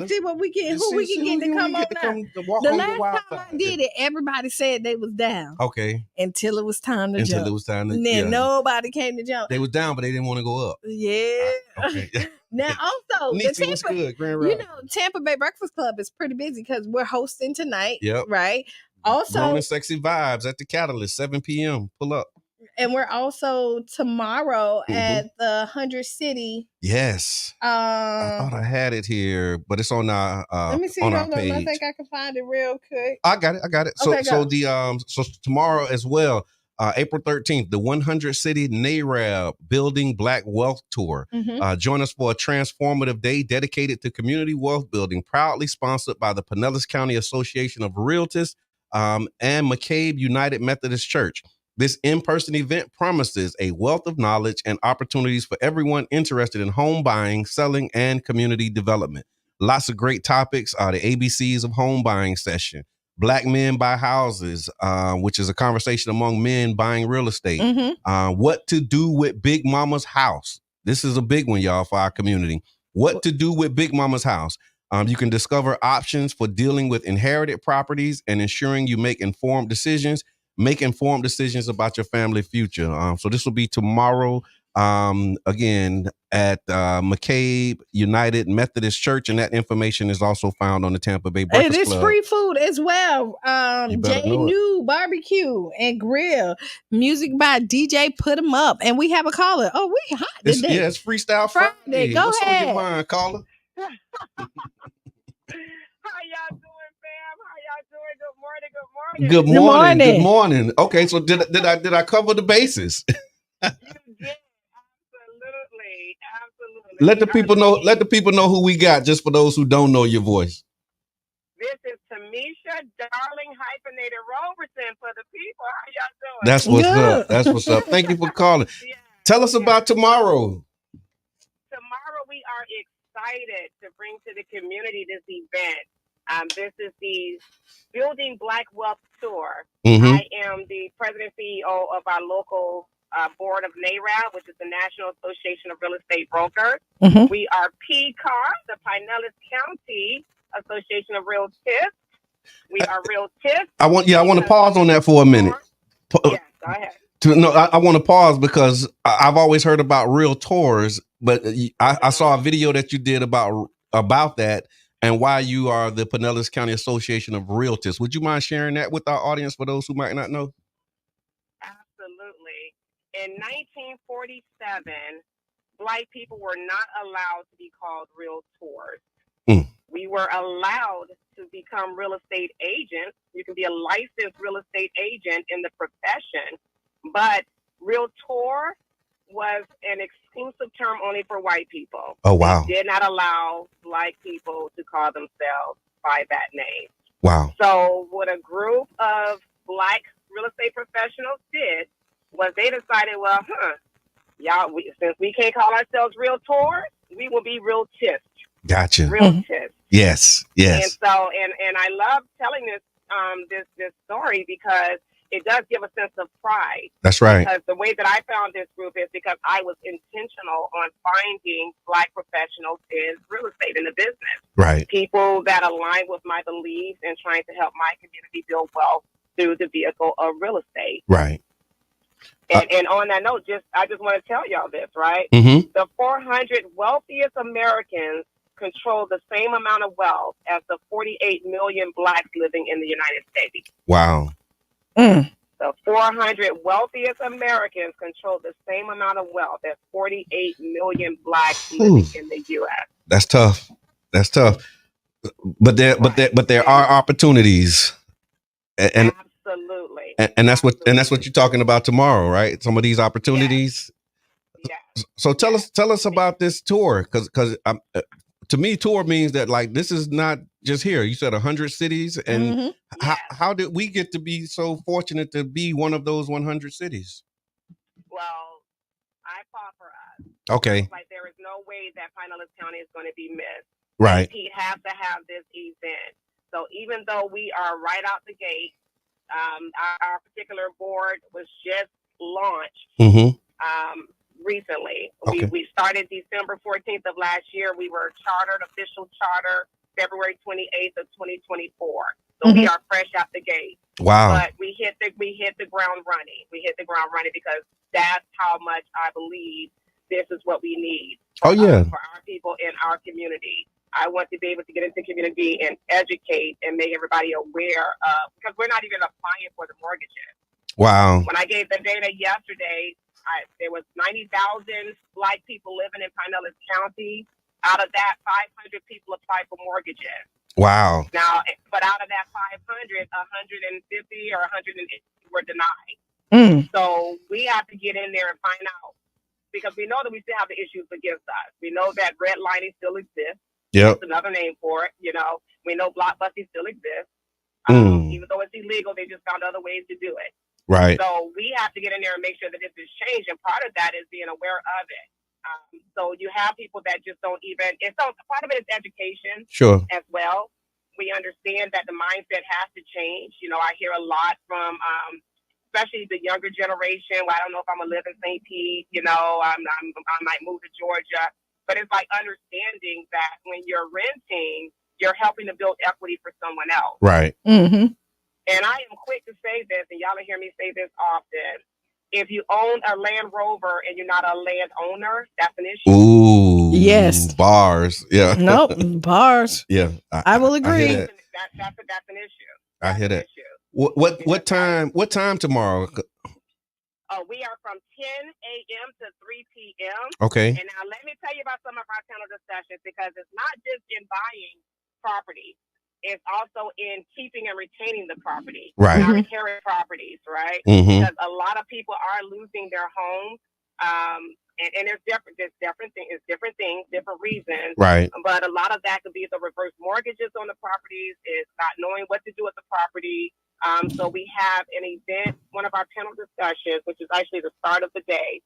Speaker 2: see what we get. Who we can get to come on now. The last time I did it, everybody said they was down.
Speaker 1: Okay.
Speaker 2: Until it was time to jump. And then nobody came to jump.
Speaker 1: They was down, but they didn't want to go up.
Speaker 2: Yeah.
Speaker 1: Okay.
Speaker 2: Now, also,
Speaker 1: Nietzsche, what's good? Grand
Speaker 2: Tampa Bay Breakfast Club is pretty busy because we're hosting tonight.
Speaker 1: Yep.
Speaker 2: Right. Also,
Speaker 1: Grown and Sexy Vibes at the Catalyst, 7 p.m. Pull up.
Speaker 2: And we're also tomorrow at the 100 City.
Speaker 1: Yes. I thought I had it here, but it's on our
Speaker 2: let me see.
Speaker 1: on
Speaker 2: Hold
Speaker 1: our page.
Speaker 2: I think I can find it real quick.
Speaker 1: I got it.
Speaker 2: Okay,
Speaker 1: So tomorrow as well. April 13th, the 100 City NARAB Building Black Wealth Tour. Join us for a transformative day dedicated to community wealth building, proudly sponsored by the Pinellas County Association of Realtors and McCabe United Methodist Church. This in-person event promises a wealth of knowledge and opportunities for everyone interested in home buying, selling, and community development. Lots of great topics, the ABCs of home buying session. Black men buy houses, which is a conversation among men buying real estate. What to do with Big Mama's house. This is a big one, y'all, for our community. What to do with Big Mama's house. You can discover options for dealing with inherited properties and ensuring you make informed decisions. Make informed decisions about your family future. So this will be tomorrow, again at McCabe United Methodist Church, and that information is also found on the Tampa Bay Breakfast
Speaker 2: And it's
Speaker 1: Club.
Speaker 2: free food as well.
Speaker 1: better
Speaker 2: J
Speaker 1: know it.
Speaker 2: New Barbecue and Grill. Music by DJ Put 'em Up. And we have a caller. Oh, we hot today.
Speaker 1: Yeah, it's Freestyle Friday.
Speaker 2: Go
Speaker 1: What's
Speaker 2: ahead.
Speaker 1: on your mind, caller?
Speaker 12: How y'all doing, fam? How y'all doing? Good morning.
Speaker 1: Good morning. Good morning. Okay, so did I cover the bases?
Speaker 12: You did. Absolutely.
Speaker 1: Let the people know who we got, just for those who don't know your voice.
Speaker 12: This is Tamisha Darling hyphenated Roberson for the people. How y'all doing?
Speaker 1: That's what's up. That's what's up. Thank you for calling. Tell us about tomorrow.
Speaker 12: Tomorrow we are excited to bring to the community this event. This is the Building Black Wealth Tour. I am the president and CEO of our local board of NARAB, which is the National Association of Real Estate Brokers. We are PCAR, the Pinellas County Association of Realtors. We are Realtors.
Speaker 1: I want to pause on that for a minute.
Speaker 12: Yes, go ahead.
Speaker 1: I want to pause because I've always heard about realtors, but I saw a video that you did about that and why you are the Pinellas County Association of Realtors. Would you mind sharing that with our audience for those who might not know?
Speaker 12: Absolutely. In 1947, Black people were not allowed to be called realtors. We were allowed to become real estate agents. You can be a licensed real estate agent in the profession, but realtor was an exclusive term only for white people.
Speaker 1: Oh, wow.
Speaker 12: They did not allow Black people to call themselves by that name.
Speaker 1: Wow.
Speaker 12: So what a group of Black real estate professionals did was they decided, well, since we can't call ourselves realtors, we will be realtists.
Speaker 1: Gotcha.
Speaker 12: Realtists.
Speaker 1: Yes.
Speaker 12: And so, and I love telling this story because it does give a sense of pride.
Speaker 1: That's right.
Speaker 12: Because the way that I found this group is because I was intentional on finding Black professionals in real estate in the business.
Speaker 1: Right.
Speaker 12: People that align with my beliefs and trying to help my community build wealth through the vehicle of real estate.
Speaker 1: Right.
Speaker 12: And on that note, I just want to tell y'all this, right? The 400 wealthiest Americans control the same amount of wealth as the 48 million Blacks living in the United States.
Speaker 1: Wow.
Speaker 12: The 400 wealthiest Americans control the same amount of wealth as 48 million Blacks living in the U.S.
Speaker 1: That's tough. But there are opportunities, and
Speaker 12: absolutely,
Speaker 1: and that's what you're talking about tomorrow, right? Some of these opportunities.
Speaker 12: Yes.
Speaker 1: So tell us about this tour, because to me, tour means that like this is not just here. You said 100 cities, and how did we get to be so fortunate to be one of those 100 cities?
Speaker 12: Well, I fought for us.
Speaker 1: Okay.
Speaker 12: Like there is no way that Pinellas County is going to be missed.
Speaker 1: Right.
Speaker 12: He has to have this event. So even though we are right out the gate, our particular board was just launched. Recently.
Speaker 1: Okay.
Speaker 12: We started December 14th of last year. We were official charter, February 28th of 2024. So we are fresh out the gate.
Speaker 1: Wow.
Speaker 12: But we hit the ground running. We hit the ground running because that's how much I believe this is what we need. For our people in our community. I want to be able to get into the community and educate and make everybody aware of, because we're not even applying for the mortgages.
Speaker 1: Wow.
Speaker 12: When I gave the data yesterday, there was 90,000 Black people living in Pinellas County. Out of that, 500 people applied for mortgages.
Speaker 1: Wow.
Speaker 12: Now, but out of that 500, 150 or 180 were denied. So we have to get in there and find out, because we know that we still have the issues against us. We know that redlining still exists.
Speaker 1: Yep.
Speaker 12: That's another name for it. You know, we know blockbusting still exists. Even though it's illegal, they just found other ways to do it.
Speaker 1: Right.
Speaker 12: So we have to get in there and make sure that this is changed. And part of that is being aware of it. So you have people that just don't even, part of it is education as well. We understand that the mindset has to change. You know, I hear a lot from, especially the younger generation. Well, I don't know if I'm going to live in St. Pete, you know, I might move to Georgia. But it's like understanding that when you're renting, you're helping to build equity for someone else.
Speaker 1: Right.
Speaker 12: And I am quick to say this, and y'all will hear me say this often.
Speaker 14: If you own a Land Rover and you're not a landowner, that's an issue.
Speaker 1: Ooh,
Speaker 2: yes,
Speaker 1: bars. Yeah,
Speaker 2: nope, bars.
Speaker 1: Yeah,
Speaker 2: I will agree.
Speaker 1: I hear that.
Speaker 14: That's an issue.
Speaker 1: I hear that. What time? What time tomorrow?
Speaker 14: We are from 10 a.m. to 3 p.m.
Speaker 1: Okay.
Speaker 14: And now let me tell you about some of our panel discussions, because it's not just in buying property. It's also in keeping and retaining the property.
Speaker 1: Right.
Speaker 14: Not inheriting properties, right?
Speaker 1: Mm-hmm.
Speaker 14: Because a lot of people are losing their homes. And there's different things, different reasons.
Speaker 1: Right.
Speaker 14: But a lot of that could be the reverse mortgages on the properties, is not knowing what to do with the property. So we have an event, one of our panel discussions, which is actually the start of the day.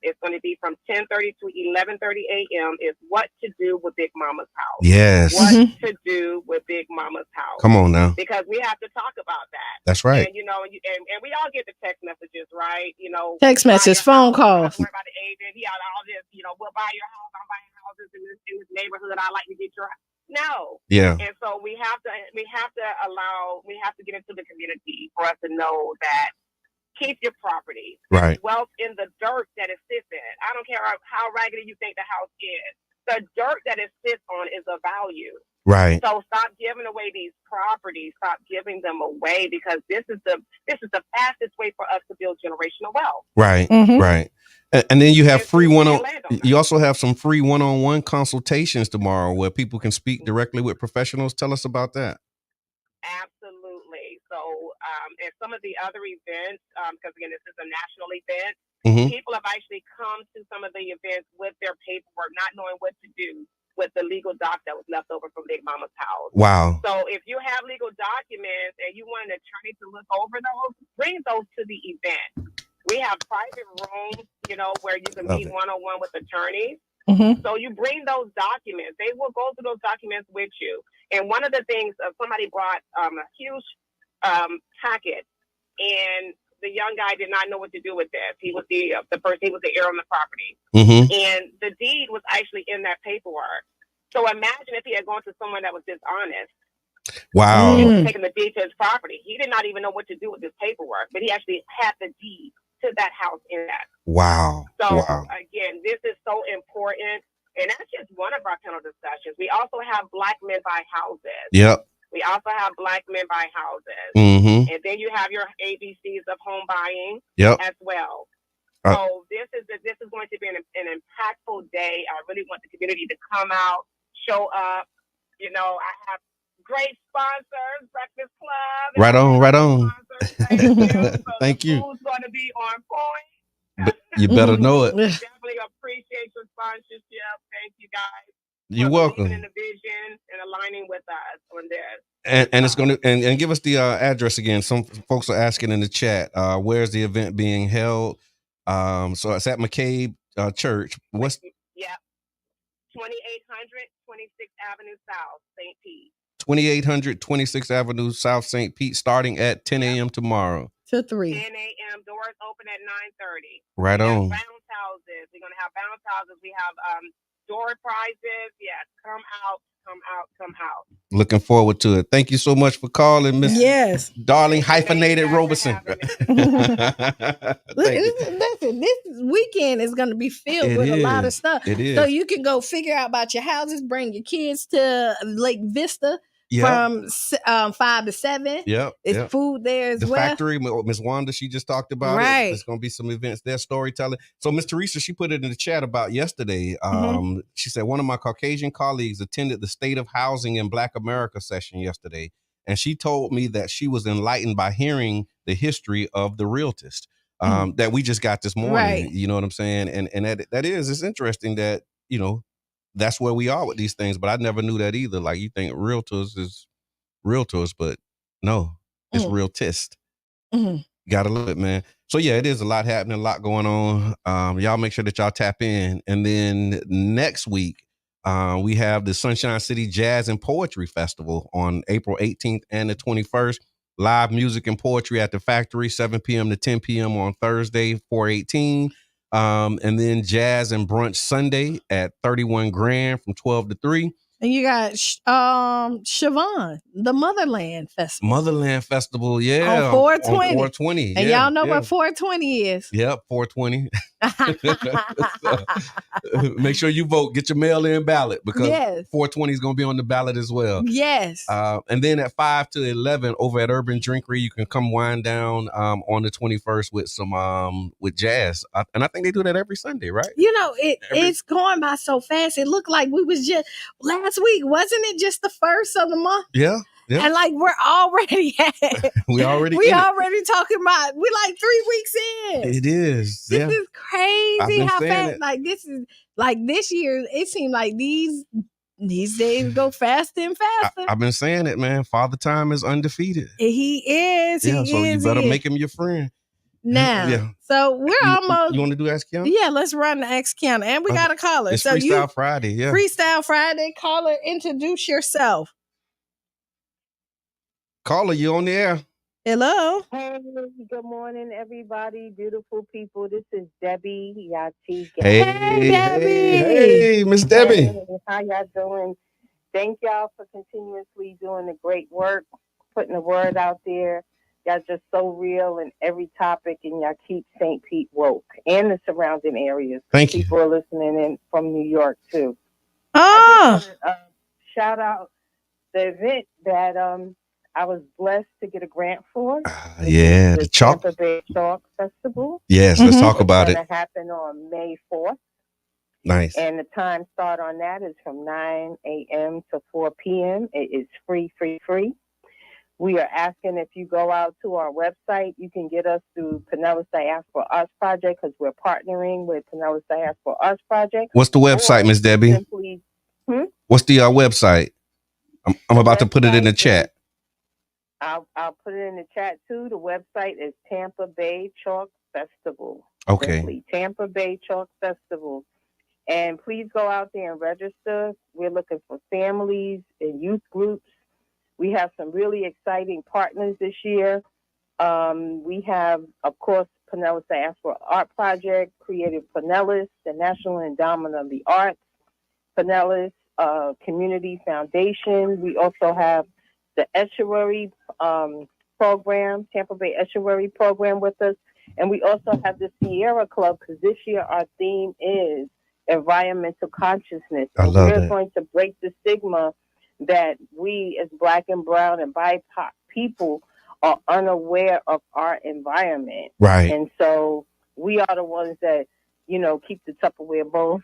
Speaker 14: It's going to be from 10:30 to 11:30 a.m. is what to do with Big Mama's house.
Speaker 1: Yes.
Speaker 14: What to do with Big Mama's house.
Speaker 1: Come on now.
Speaker 14: Because we have to talk about that.
Speaker 1: That's right.
Speaker 14: And, and we all get the text messages, right?
Speaker 2: Text messages, phone calls.
Speaker 14: Don't worry about the agent. He got all this, we'll buy your house. I'm buying houses in this neighborhood. I like to get your house. No.
Speaker 1: Yeah.
Speaker 14: And so we have to get into the community for us to know that keep your property.
Speaker 1: Right.
Speaker 14: Wealth in the dirt that it sits in. I don't care how raggedy you think the house is. The dirt that it sits on is of value.
Speaker 1: Right.
Speaker 14: So stop giving away these properties. Stop giving them away, because this is the fastest way for us to build generational wealth.
Speaker 1: Right.
Speaker 2: Mm-hmm.
Speaker 1: Right. And then you have you also have some free one-on-one consultations tomorrow where people can speak directly with professionals. Tell us about that.
Speaker 14: Absolutely. So, and some of the other events, because again, this is a national event, people have actually come to some of the events with their paperwork, not knowing what to do with the legal doc that was left over from Big Mama's house.
Speaker 1: Wow.
Speaker 14: So if you have legal documents and you want an attorney to look over those, bring those to the event. We have private rooms, where you can meet one-on-one with attorneys.
Speaker 2: Mm-hmm.
Speaker 14: So you bring those documents. They will go through those documents with you. And one of the things, somebody brought a huge packet, and the young guy did not know what to do with this. He was the person. He was the heir on the property, and the deed was actually in that paperwork. So imagine if he had gone to someone that was dishonest.
Speaker 1: Wow.
Speaker 14: He was taking the deed to his property. He did not even know what to do with this paperwork, but he actually had the deed to that house in that.
Speaker 1: Wow.
Speaker 14: So again, this is so important. And that's just one of our panel discussions. We also have Black Men Buy Houses.
Speaker 1: Yep.
Speaker 14: We also have Black Men Buy Houses.
Speaker 1: Mm-hmm.
Speaker 14: And then you have your ABCs of home buying as well. So this is going to be an impactful day. I really want the community to come out, show up. I have great sponsors, Breakfast Club.
Speaker 1: Right on. Thank you.
Speaker 14: Who's going to be on point?
Speaker 1: You better know it.
Speaker 14: Definitely appreciate your sponsorship. Thank you guys.
Speaker 1: You're welcome.
Speaker 14: In the vision and aligning with us on this.
Speaker 1: And it's going to and give us the address again. Some folks are asking in the chat. Where's the event being held? So it's at McCabe Church. What's
Speaker 14: 2800 26th Avenue South, St. Pete.
Speaker 1: 2800 26th Avenue South, St. Pete, starting at 10 a.m. tomorrow.
Speaker 2: To 3.
Speaker 14: 10 a.m. Doors open at 9:30.
Speaker 1: Right on.
Speaker 14: Bounce houses. We're gonna have bounce houses. We have door prizes. Yes, come out.
Speaker 1: Looking forward to it. Thank you so much for calling, Miss Darling Hyphenated Robeson.
Speaker 2: Listen, this weekend is going to be filled with a lot of stuff.
Speaker 1: It is.
Speaker 2: So you can go figure out about your houses, bring your kids to Lake Vista from 5 to 7. It's food there as well.
Speaker 1: The factory, Miss Wanda, she just talked about it. There's going to be some events there, storytelling. So Miss Teresa, she put it in the chat about yesterday. She said, one of my Caucasian colleagues attended the State of Housing in Black America session yesterday. And she told me that she was enlightened by hearing the history of the realtist that we just got this morning.
Speaker 2: Right.
Speaker 1: You know what I'm saying? And it's interesting that, that's where we are with these things, but I never knew that either. Like, you think realtors is realtors, but no, it's realtist. Gotta love it, man. So yeah, it is a lot happening, a lot going on. Y'all make sure that y'all tap in. And then next week, we have the Sunshine City Jazz and Poetry Festival on April 18th and the 21st. Live music and poetry at the factory, 7 p.m. to 10 p.m. on Thursday, 4/18. And then jazz and brunch Sunday at 31 Grand from 12 to 3.
Speaker 2: And you got Siobhan, the Motherland Festival.
Speaker 1: Motherland Festival, yeah.
Speaker 2: On 420.
Speaker 1: On 420.
Speaker 2: And
Speaker 1: yeah,
Speaker 2: y'all know
Speaker 1: yeah.
Speaker 2: what 420 is.
Speaker 1: Yep, 420. Make sure you vote. Get your mail-in ballot because 420 is going to be on the ballot as well.
Speaker 2: Yes.
Speaker 1: And then at 5 to 11 over at Urban Drinkery, you can come wind down on the 21st with some with jazz. And I think they do that every Sunday, right?
Speaker 2: You know, it's going by so fast. It looked like we was just last week, wasn't it? Just the first of the month.
Speaker 1: Yeah. Yeah.
Speaker 2: And like we're already
Speaker 1: we already
Speaker 2: talking about we like 3 weeks in.
Speaker 1: It is.
Speaker 2: This is crazy how fast.
Speaker 1: It.
Speaker 2: Like this is like this year. It seemed like these days go faster and faster.
Speaker 1: I've been saying it, man. Father Time is undefeated.
Speaker 2: He is.
Speaker 1: Yeah.
Speaker 2: He
Speaker 1: so
Speaker 2: is,
Speaker 1: you better make him your friend.
Speaker 2: Now,
Speaker 1: yeah.
Speaker 2: So we're almost.
Speaker 1: You want to do Ask Qiana?
Speaker 2: Yeah, let's run the Ask Qiana, and we got a caller.
Speaker 1: It's
Speaker 2: so
Speaker 1: Freestyle Friday. Yeah,
Speaker 2: Freestyle Friday. Caller, introduce yourself.
Speaker 1: Caller, you on the air?
Speaker 2: Hello.
Speaker 15: Hey, good morning, everybody. Beautiful people. This is Debbie Yati.
Speaker 2: Hey, Debbie.
Speaker 1: Hey, Miss Debbie.
Speaker 15: Hey, how y'all doing? Thank y'all for continuously doing the great work, putting the word out there. Y'all just so real in every topic, and y'all keep St. Pete woke and the surrounding areas.
Speaker 1: Thank you.
Speaker 15: People are listening in from New York too.
Speaker 2: Oh.
Speaker 15: Shout out the event that I was blessed to get a grant for.
Speaker 1: Yeah, the Chalk.
Speaker 15: Tampa Bay Chalk Festival.
Speaker 1: Yes, let's talk about it.
Speaker 15: It's going to happen on May 4th.
Speaker 1: Nice.
Speaker 15: And the time start on that is from 9 a.m. to 4 p.m. It is free. We are asking if you go out to our website, you can get us through Pinellas Diaspora Arts Project because we're partnering with Pinellas Diaspora Arts Project.
Speaker 1: What's the website, Miss Debbie?
Speaker 15: Simply,
Speaker 1: What's the website? I'm about to put it in the chat.
Speaker 15: I'll put it in the chat too. The website is Tampa Bay Chalk Festival.
Speaker 1: Okay.
Speaker 15: Simply Tampa Bay Chalk Festival. And please go out there and register. We're looking for families and youth groups. We have some really exciting partners this year. We have, of course, Pinellas Diaspora Art Project, Creative Pinellas, the National Endowment of the Arts, Pinellas Community Foundation. We also have the Estuary program, Tampa Bay Estuary program with us. And we also have the Sierra Club because this year our theme is environmental consciousness.
Speaker 1: I love that.
Speaker 15: We're going to break the stigma that we as Black and Brown and BIPOC people are unaware of our environment.
Speaker 1: Right.
Speaker 15: And so we are the ones that, keep the Tupperware bowl.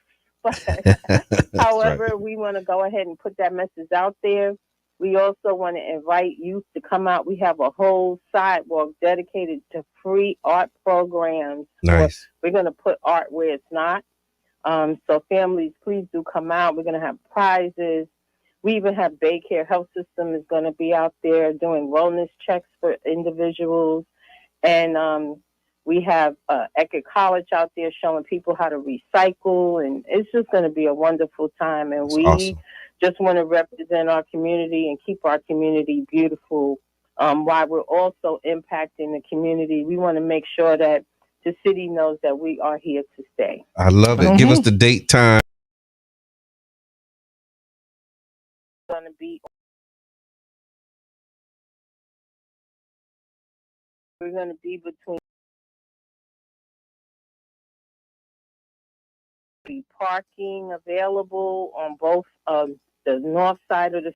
Speaker 15: However, we want to go ahead and put that message out there. We also want to invite youth to come out. We have a whole sidewalk dedicated to free art programs.
Speaker 1: Nice.
Speaker 15: We're going to put art where it's not. So families, please do come out. We're going to have prizes. We even have Baycare Health System is going to be out there doing wellness checks for individuals. And we have Eckerd College out there showing people how to recycle. And it's just going to be a wonderful time. And we
Speaker 1: awesome.
Speaker 15: Just want to represent our community and keep our community beautiful while we're also impacting the community. We want to make sure that the city knows that we are here to stay.
Speaker 1: I love it. Give us the date, time.
Speaker 15: Going to be. We're going to be between parking available on both the north side or the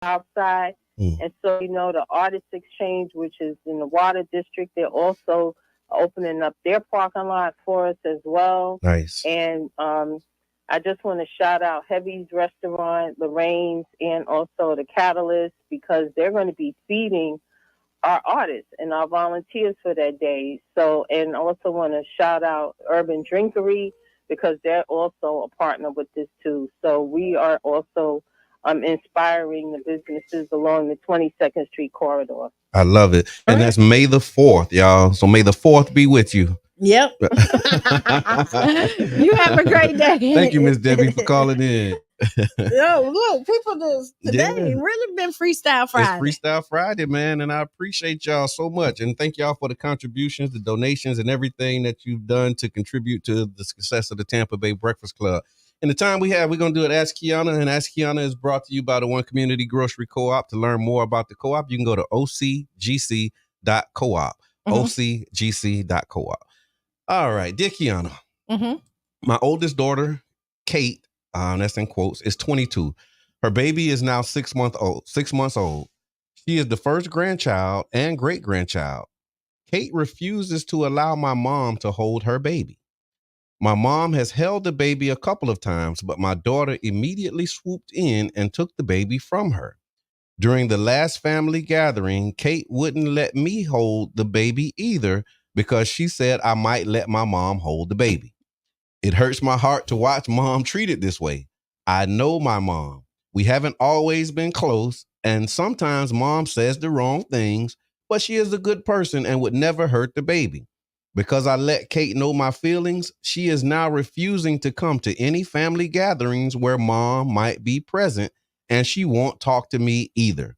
Speaker 15: south side. And so, the Artist Exchange, which is in the Water District, they're also opening up their parking lot for us as well.
Speaker 1: Nice.
Speaker 15: And I just want to shout out Heavy's Restaurant, Lorraine's, and also the Catalyst, because they're going to be feeding our artists and our volunteers for that day. So, and also want to shout out Urban Drinkery, because they're also a partner with this too. So we are also inspiring the businesses along the 22nd Street corridor.
Speaker 1: I love it. And that's May the 4th, y'all. So may the 4th be with you.
Speaker 2: Yep. You have a great day.
Speaker 1: Thank you, Miss Debbie, for calling in.
Speaker 2: Yo, look, people today really been Freestyle Friday.
Speaker 1: It's Freestyle Friday, man, and I appreciate y'all so much. And thank y'all for the contributions, the donations, and everything that you've done to contribute to the success of the Tampa Bay Breakfast Club. In the time we have, we're going to do it Ask Qiana, and Ask Qiana is brought to you by the One Community Grocery Co-op. To learn more about the co-op, you can go to ocgc.coop, ocgc.coop. All right, dear Qiana, my oldest daughter, Kate, that's in quotes, is 22. Her baby is now 6 months old. She is the first grandchild and great-grandchild. Kate refuses to allow my mom to hold her baby. My mom has held the baby a couple of times, but my daughter immediately swooped in and took the baby from her. During the last family gathering, Kate wouldn't let me hold the baby either because she said I might let my mom hold the baby. It hurts my heart to watch mom treated this way. I know my mom. We haven't always been close, and sometimes mom says the wrong things, but she is a good person and would never hurt the baby. Because I let Kate know my feelings, she is now refusing to come to any family gatherings where mom might be present, and she won't talk to me either.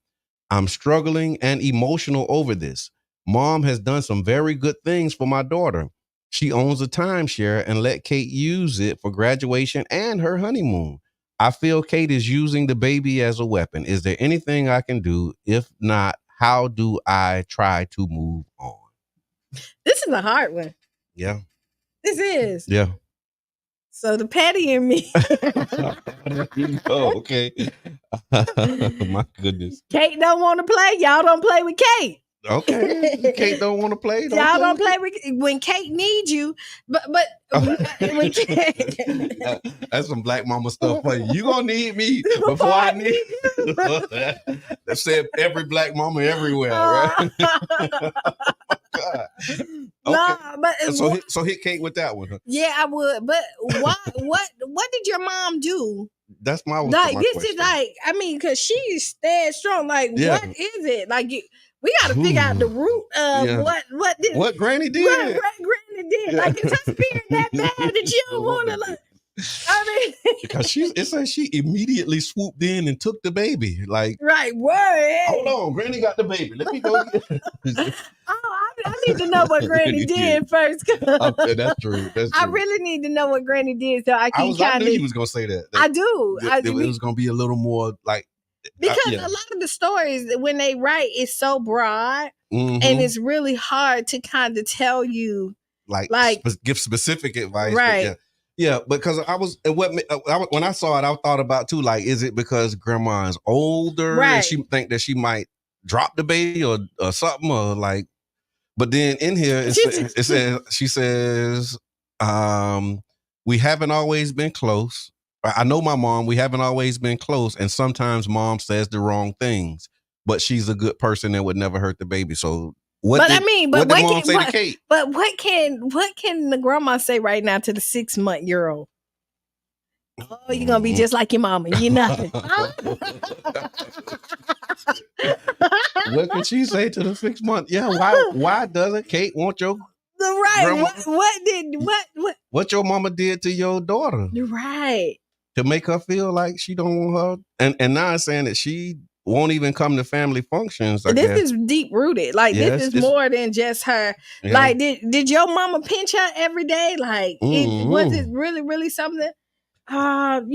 Speaker 1: I'm struggling and emotional over this. Mom has done some very good things for my daughter. She owns a timeshare and let Kate use it for graduation and her honeymoon. I feel Kate is using the baby as a weapon. Is there anything I can do? If not, how do I try to move on?
Speaker 2: This is a hard one.
Speaker 1: Yeah.
Speaker 2: This is.
Speaker 1: Yeah.
Speaker 2: So the Patty and me.
Speaker 1: Oh, okay. My goodness.
Speaker 2: Kate don't want to play. Y'all don't play with Kate.
Speaker 1: Okay. Kate don't want to play.
Speaker 2: Y'all don't play with when Kate needs you. But when Kate,
Speaker 1: that's some black mama stuff for you. You gonna need me before I need you. That said every black mama everywhere, right? God. Okay.
Speaker 2: Nah, but
Speaker 1: so hit Kate with that one. Huh?
Speaker 2: Yeah, I would. But why? What did your mom do?
Speaker 1: That's my
Speaker 2: this
Speaker 1: question.
Speaker 2: Is like, I mean, because she's staying strong. Like, what is it? Like, we got to figure out the root of what
Speaker 1: Granny did.
Speaker 2: What Granny did. Like, is her spirit that bad that you don't want to like? I mean,
Speaker 1: because it says she immediately swooped in and took the baby. Like,
Speaker 2: right, word.
Speaker 1: Hold on, Granny got the baby. Let me go get it.
Speaker 2: I need to know what Granny did first.
Speaker 1: Okay, that's true.
Speaker 2: I really need to know what Granny did so I can
Speaker 1: I knew you was gonna say that.
Speaker 2: I do.
Speaker 1: It was gonna be a little more like
Speaker 2: because a lot of the stories when they write is so broad and it's really hard to kind of tell you like
Speaker 1: give specific advice.
Speaker 2: Right.
Speaker 1: Yeah, because when I saw it, I thought about too, like, is it because grandma is older and she think that she might drop the baby or something, or like, but then in here she says, we haven't always been close. I know my mom, we haven't always been close, and sometimes mom says the wrong things, but she's a good person and would never hurt the baby. So what did mom say to Kate?
Speaker 2: But what can the grandma say right now to the 6-month-old? Oh, you're gonna be just like your mama. You're nothing.
Speaker 1: What can she say to the 6-month? Yeah, why doesn't Kate want your
Speaker 2: right?
Speaker 1: Grandma? What your mama did to your daughter?
Speaker 2: Right.
Speaker 1: To make her feel like she don't want her, and now it's saying that she won't even come to family functions. I guess.
Speaker 2: Is deep rooted. Like this is more than just her. Yeah. Like did your mama pinch her every day? Like was it really, really something? But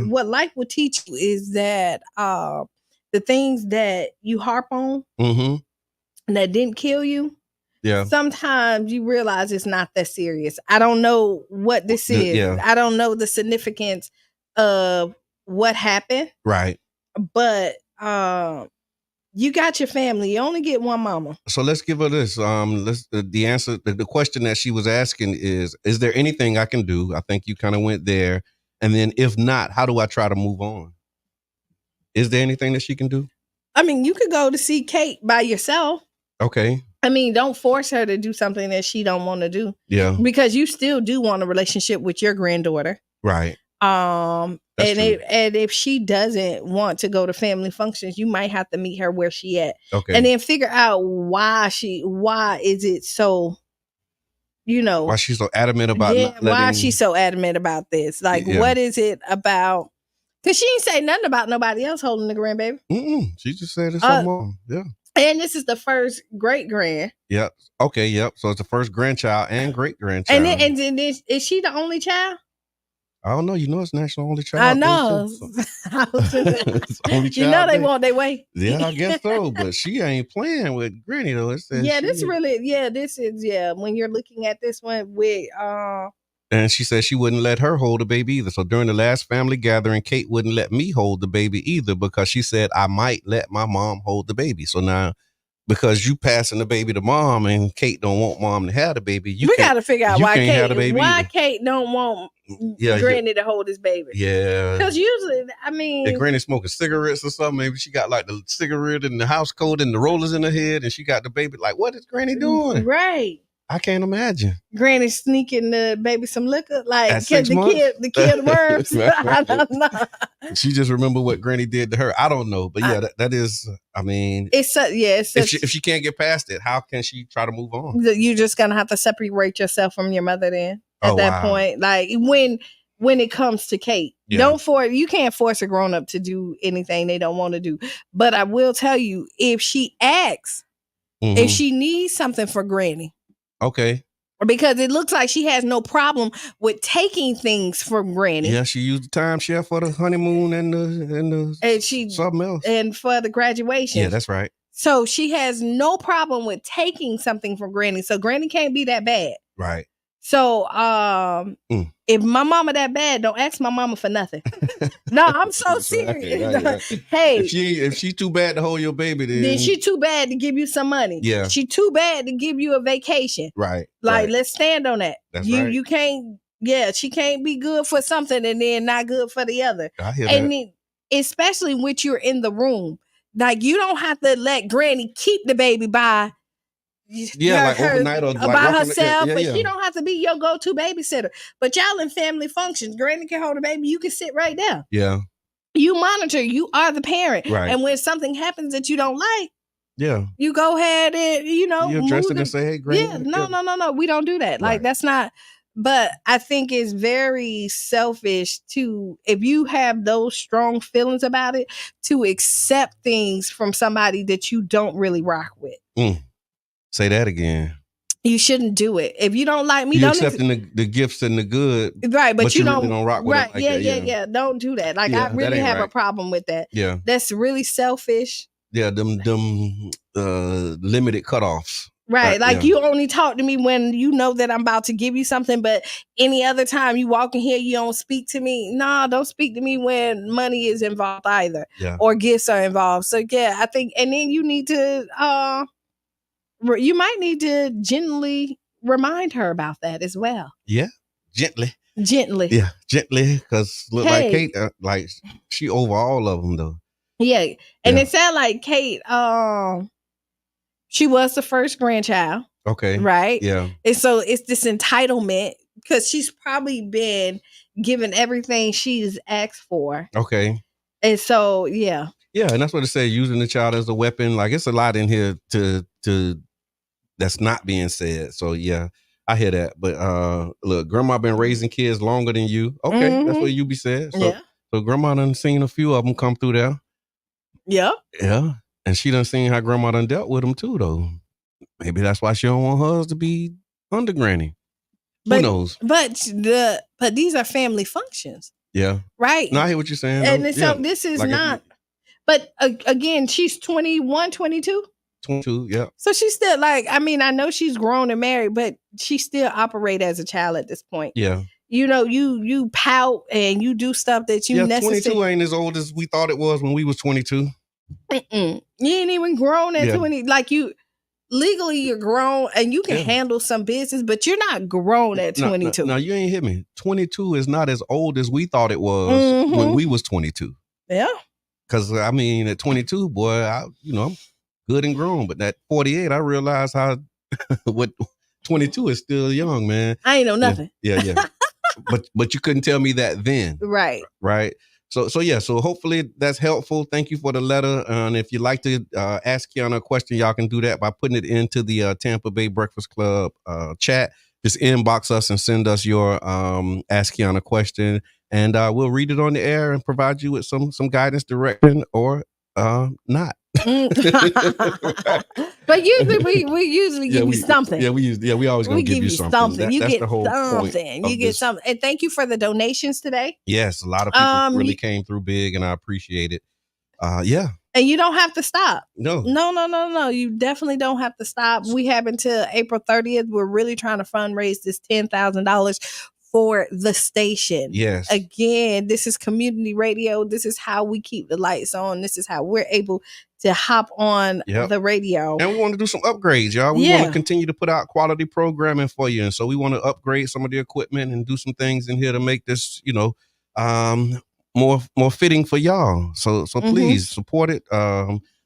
Speaker 2: what life will teach you is that the things that you harp on that didn't kill you.
Speaker 1: Yeah.
Speaker 2: Sometimes you realize it's not that serious. I don't know what this is.
Speaker 1: Yeah.
Speaker 2: I don't know the significance of what happened.
Speaker 1: Right.
Speaker 2: But you got your family. You only get one mama.
Speaker 1: So let's give her this. The answer, the question that she was asking is there anything I can do? I think you kind of went there. And then if not, how do I try to move on? Is there anything that she can do?
Speaker 2: I mean, you could go to see Kate by yourself.
Speaker 1: Okay.
Speaker 2: I mean, don't force her to do something that she don't want to do.
Speaker 1: Yeah.
Speaker 2: Because you still do want a relationship with your granddaughter.
Speaker 1: Right.
Speaker 2: And if she doesn't want to go to family functions, you might have to meet her where she at.
Speaker 1: Okay.
Speaker 2: And then figure out why is it so,
Speaker 1: why she's so adamant about
Speaker 2: why is she so adamant about this? Like, what is it about? Because she ain't say nothing about nobody else holding the grandbaby.
Speaker 1: She just said it's her mom. Yeah.
Speaker 2: And this is the first great grand.
Speaker 1: Yep. Okay. Yep. So it's the first grandchild and great grandchild.
Speaker 2: And then is she the only child?
Speaker 1: I don't know. You know, it's National Only Child
Speaker 2: I
Speaker 1: Day,
Speaker 2: know.
Speaker 1: too,
Speaker 2: It's
Speaker 1: Only
Speaker 2: you know
Speaker 1: Child
Speaker 2: they
Speaker 1: Day.
Speaker 2: want their way.
Speaker 1: Yeah, I guess so. But she ain't playing with Granny though. It says
Speaker 2: Yeah, this is when you're looking at this one with
Speaker 1: and she said she wouldn't let her hold the baby either. So during the last family gathering, Kate wouldn't let me hold the baby either because she said I might let my mom hold the baby. So now, because you passing the baby to mom and Kate don't want mom to have the baby,
Speaker 2: we got to figure out why
Speaker 1: Kate
Speaker 2: Kate don't want Granny to hold his baby.
Speaker 1: Yeah,
Speaker 2: because usually, I mean,
Speaker 1: if Granny smoking cigarettes or something, maybe she got like the cigarette and the house coat and the rollers in her head, and she got the baby. Like, what is Granny doing?
Speaker 2: Right.
Speaker 1: I can't imagine.
Speaker 2: Granny sneaking the baby some liquor, like
Speaker 1: At 6 months?
Speaker 2: the kid worms. I don't know.
Speaker 1: She just remember what Granny did to her. I don't know, but yeah, that is. I mean,
Speaker 2: it's
Speaker 1: if she can't get past it, how can she try to move on?
Speaker 2: You're just gonna have to separate yourself from your mother then. At that point, like when it comes to Kate, you can't force a grown up to do anything they don't want to do. But I will tell you, if she asks, if she needs something for Granny.
Speaker 1: Okay.
Speaker 2: Because it looks like she has no problem with taking things from Granny.
Speaker 1: Yeah, she used the timeshare for the honeymoon and something else.
Speaker 2: And for the graduation.
Speaker 1: Yeah, that's right.
Speaker 2: So she has no problem with taking something from Granny. So Granny can't be that bad.
Speaker 1: Right.
Speaker 2: So if my mama that bad, don't ask my mama for nothing. No, I'm so serious.
Speaker 1: Right.
Speaker 2: Hey,
Speaker 1: if she too bad to hold your baby, then
Speaker 2: she too bad to give you some money.
Speaker 1: Yeah.
Speaker 2: She too bad to give you a vacation.
Speaker 1: Right.
Speaker 2: Like, let's stand on that.
Speaker 1: That's right.
Speaker 2: You can't, she can't be good for something and then not good for the other.
Speaker 1: I hear
Speaker 2: and
Speaker 1: that.
Speaker 2: then, especially when you're in the room. Like, you don't have to let Granny keep the baby by
Speaker 1: overnight or
Speaker 2: by herself, but
Speaker 1: yeah.
Speaker 2: she don't have to be your go-to babysitter. But y'all in family functions, Granny can hold a baby. You can sit right there.
Speaker 1: Yeah.
Speaker 2: You monitor. You are the parent.
Speaker 1: Right.
Speaker 2: And when something happens that you don't like,
Speaker 1: yeah,
Speaker 2: you go ahead and
Speaker 1: you address it and say, "Hey, Granny."
Speaker 2: Yeah, no, we don't do that. Like that's not. But I think it's very selfish if you have those strong feelings about it, to accept things from somebody that you don't really rock with.
Speaker 1: Say that again.
Speaker 2: You shouldn't do it. If you don't like me,
Speaker 1: you
Speaker 2: don't
Speaker 1: accepting the gifts and the good,
Speaker 2: right? But you don't,
Speaker 1: really don't rock with
Speaker 2: right?
Speaker 1: it like
Speaker 2: Yeah. Don't do that. Like I really have a problem with that.
Speaker 1: Yeah,
Speaker 2: that's really selfish.
Speaker 1: Yeah, them limited cutoffs.
Speaker 2: Right. Like you only talk to me when you know that I'm about to give you something, but any other time you walk in here, you don't speak to me. Nah, don't speak to me when money is involved either.
Speaker 1: Yeah.
Speaker 2: Or gifts are involved. So I think, and then you need to you might need to gently remind her about that as well.
Speaker 1: Yeah. Gently.
Speaker 2: Yeah,
Speaker 1: gently. Because look like Kate, like she over all of them though.
Speaker 2: Yeah. And it sounded like Kate, she was the first grandchild.
Speaker 1: Okay.
Speaker 2: Right?
Speaker 1: Yeah.
Speaker 2: And so it's this entitlement because she's probably been given everything she's asked for.
Speaker 1: Okay.
Speaker 2: And so, yeah.
Speaker 1: Yeah, and that's what it says, using the child as a weapon. Like it's a lot in here to that's not being said. So yeah, I hear that. But look, grandma been raising kids longer than you. Okay, that's what you be said. So, so grandma done seen a few of them come through there.
Speaker 2: Yeah.
Speaker 1: Yeah. And she done seen how grandma done dealt with them too, though. Maybe that's why she don't want hers to be under Granny. Who knows?
Speaker 2: But these are family functions.
Speaker 1: Yeah.
Speaker 2: Right.
Speaker 1: No, I hear what you're saying.
Speaker 2: And so this is like not. But again, she's 21, 22.
Speaker 1: 22, yeah.
Speaker 2: So she's still like, I mean, I know she's grown and married, but she still operate as a child at this point.
Speaker 1: Yeah.
Speaker 2: You know, you pout and you do stuff that you necessarily.
Speaker 1: 22 ain't as old as we thought it was when we was 22.
Speaker 2: You ain't even grown at 20. Like legally you're grown and you can handle some business, but you're not grown at 22.
Speaker 1: No, you ain't hit me. 22 is not as old as we thought it was when we was 22.
Speaker 2: Yeah.
Speaker 1: Because, I mean, at 22, boy, I'm good and grown. But at 48, I realized how what 22 is still young, man.
Speaker 2: I ain't know nothing.
Speaker 1: Yeah. but you couldn't tell me that then.
Speaker 2: Right.
Speaker 1: So hopefully that's helpful. Thank you for the letter. And if you'd like to ask Qiana a question, y'all can do that by putting it into the Tampa Bay Breakfast Club chat. Just inbox us and send us your Ask Qiana question. And we'll read it on the air and provide you with some guidance, direction, or not.
Speaker 2: But usually we usually give you something.
Speaker 1: Yeah, we always gonna give you something.
Speaker 2: You
Speaker 1: That's
Speaker 2: get
Speaker 1: the whole
Speaker 2: something.
Speaker 1: point.
Speaker 2: You get something. And thank you for the donations today.
Speaker 1: Yes, a lot of people really came through big, and I appreciate it. Yeah.
Speaker 2: And you don't have to stop.
Speaker 1: No.
Speaker 2: You definitely don't have to stop. We have until April 30th. We're really trying to fundraise this $10,000 for the station.
Speaker 1: Yes.
Speaker 2: Again, this is community radio. This is how we keep the lights on. This is how we're able to hop on the radio.
Speaker 1: And we want to do some upgrades, y'all. We want to continue to put out quality programming for you. And so we want to upgrade some of the equipment and do some things in here to make this, more fitting for y'all. So please support it.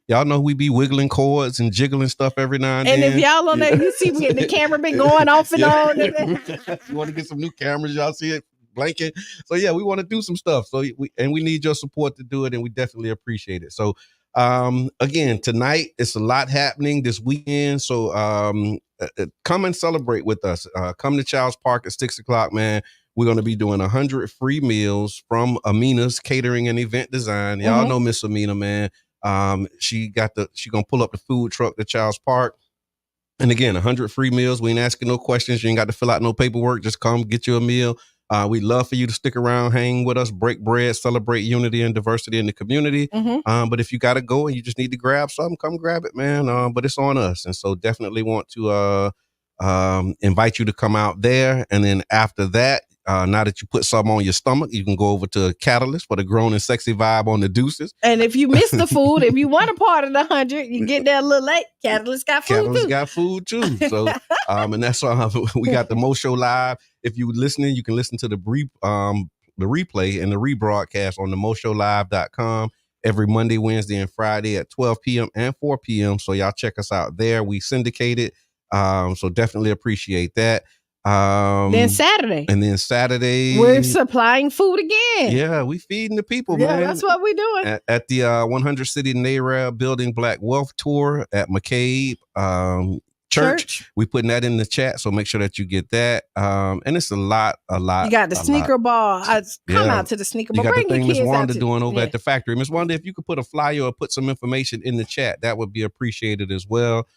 Speaker 1: Y'all know we be wiggling cords and jiggling stuff every now and then.
Speaker 2: And if y'all on there, you see the camera been going off and on.
Speaker 1: You want to get some new cameras, y'all see it blanking. So yeah, we want to do some stuff. So we need your support to do it, and we definitely appreciate it. So again, tonight it's a lot happening this weekend. So come and celebrate with us. Come to Child's Park at 6:00, man. We're going to be doing 100 free meals from Amina's Catering and Event Design. Y'all know Miss Amina, man. She gonna pull up the food truck to Child's Park. And again, 100 free meals. We ain't asking no questions. You ain't got to fill out no paperwork. Just come get you a meal. We'd love for you to stick around, hang with us, break bread, celebrate unity and diversity in the community. But if you got to go and you just need to grab something, come grab it, man. But it's on us. And so definitely want to invite you to come out there. And then after that, now that you put something on your stomach, you can go over to Catalyst for the grown and sexy vibe on the Dueces.
Speaker 2: And if you miss the food, if you want a part of the 100, you get there a little late. Catalyst got food too. So, and that's we got the Mo Show live. If you're listening, you can listen to the replay and the rebroadcast on the moshowlive.com every Monday, Wednesday, and Friday at 12 p.m. and 4 p.m. So y'all check us out there. We syndicate it. So definitely appreciate that. Then Saturday
Speaker 1: we're
Speaker 2: supplying food again.
Speaker 1: Yeah, we feeding the people, man.
Speaker 2: That's what we're doing
Speaker 1: at the 100 City NARAB Building Black Wealth Tour at McCabe Church. We putting that in the chat, so make sure that you get that. And it's a lot. You
Speaker 2: got the sneaker ball. Come out to the sneaker ball.
Speaker 1: You got
Speaker 2: Bring
Speaker 1: the thing
Speaker 2: your
Speaker 1: Miss
Speaker 2: kids
Speaker 1: Wanda
Speaker 2: out
Speaker 1: doing over at the factory. Miss Wanda, if you could put a flyer or put some information in the chat, that would be appreciated as well.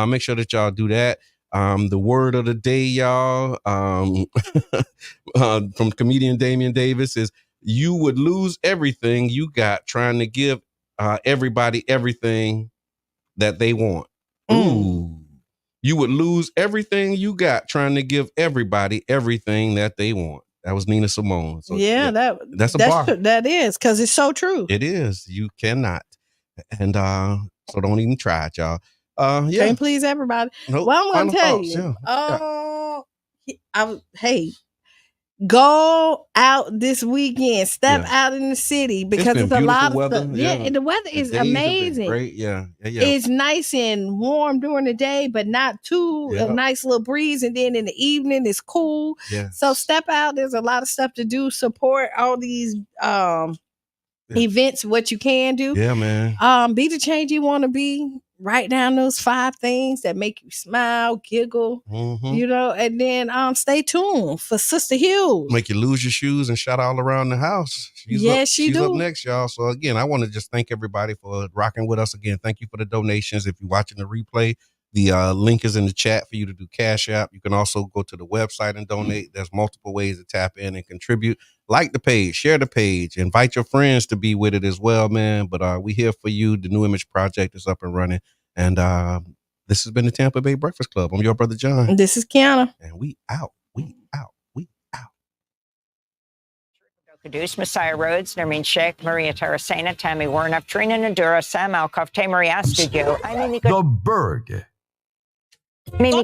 Speaker 1: Make sure that y'all do that. The word of the day, y'all, from comedian Damian Davis is, you would lose everything you got trying to give everybody everything that they want. Ooh. You would lose everything you got trying to give everybody everything that they want. That was Nina Simone. So, that's a bar.
Speaker 2: That is, because it's so true.
Speaker 1: It is. You cannot. And so don't even try it, y'all.
Speaker 2: Can't please everybody.
Speaker 1: Nope.
Speaker 2: Well, I'm gonna tell you. Hey, go out this weekend. Step out in the city, because it's a lot of stuff. And the weather is amazing.
Speaker 1: Great. Yeah.
Speaker 2: It's nice and warm during the day, but not too a nice little breeze. And then in the evening, it's cool.
Speaker 1: Yes.
Speaker 2: So step out. There's a lot of stuff to do. Support all these events. What you can do.
Speaker 1: Yeah, man.
Speaker 2: Be the change you want to be. Write down those 5 things that make you smile, giggle, and then stay tuned for Sister Hughes.
Speaker 1: Make you lose your shoes and shout all around the house. She's up next, y'all. So again, I want to just thank everybody for rocking with us again. Thank you for the donations. If you're watching the replay, the link is in the chat for you to do Cash App. You can also go to the website and donate. There's multiple ways to tap in and contribute. Like the page, share the page, invite your friends to be with it as well, man. But we here for you. The New Image Project is up and running. And this has been the Tampa Bay Breakfast Club. I'm your brother John.
Speaker 2: This is Qiana.
Speaker 1: And we out.
Speaker 10: Produce Messiah Rhodes, Nermeen Sheikh, Maria Tarasena, Tammy Warnoff, Trina Nadura, Sam Alcoff, Tamari Astudio.
Speaker 4: The Berg.
Speaker 10: Mimi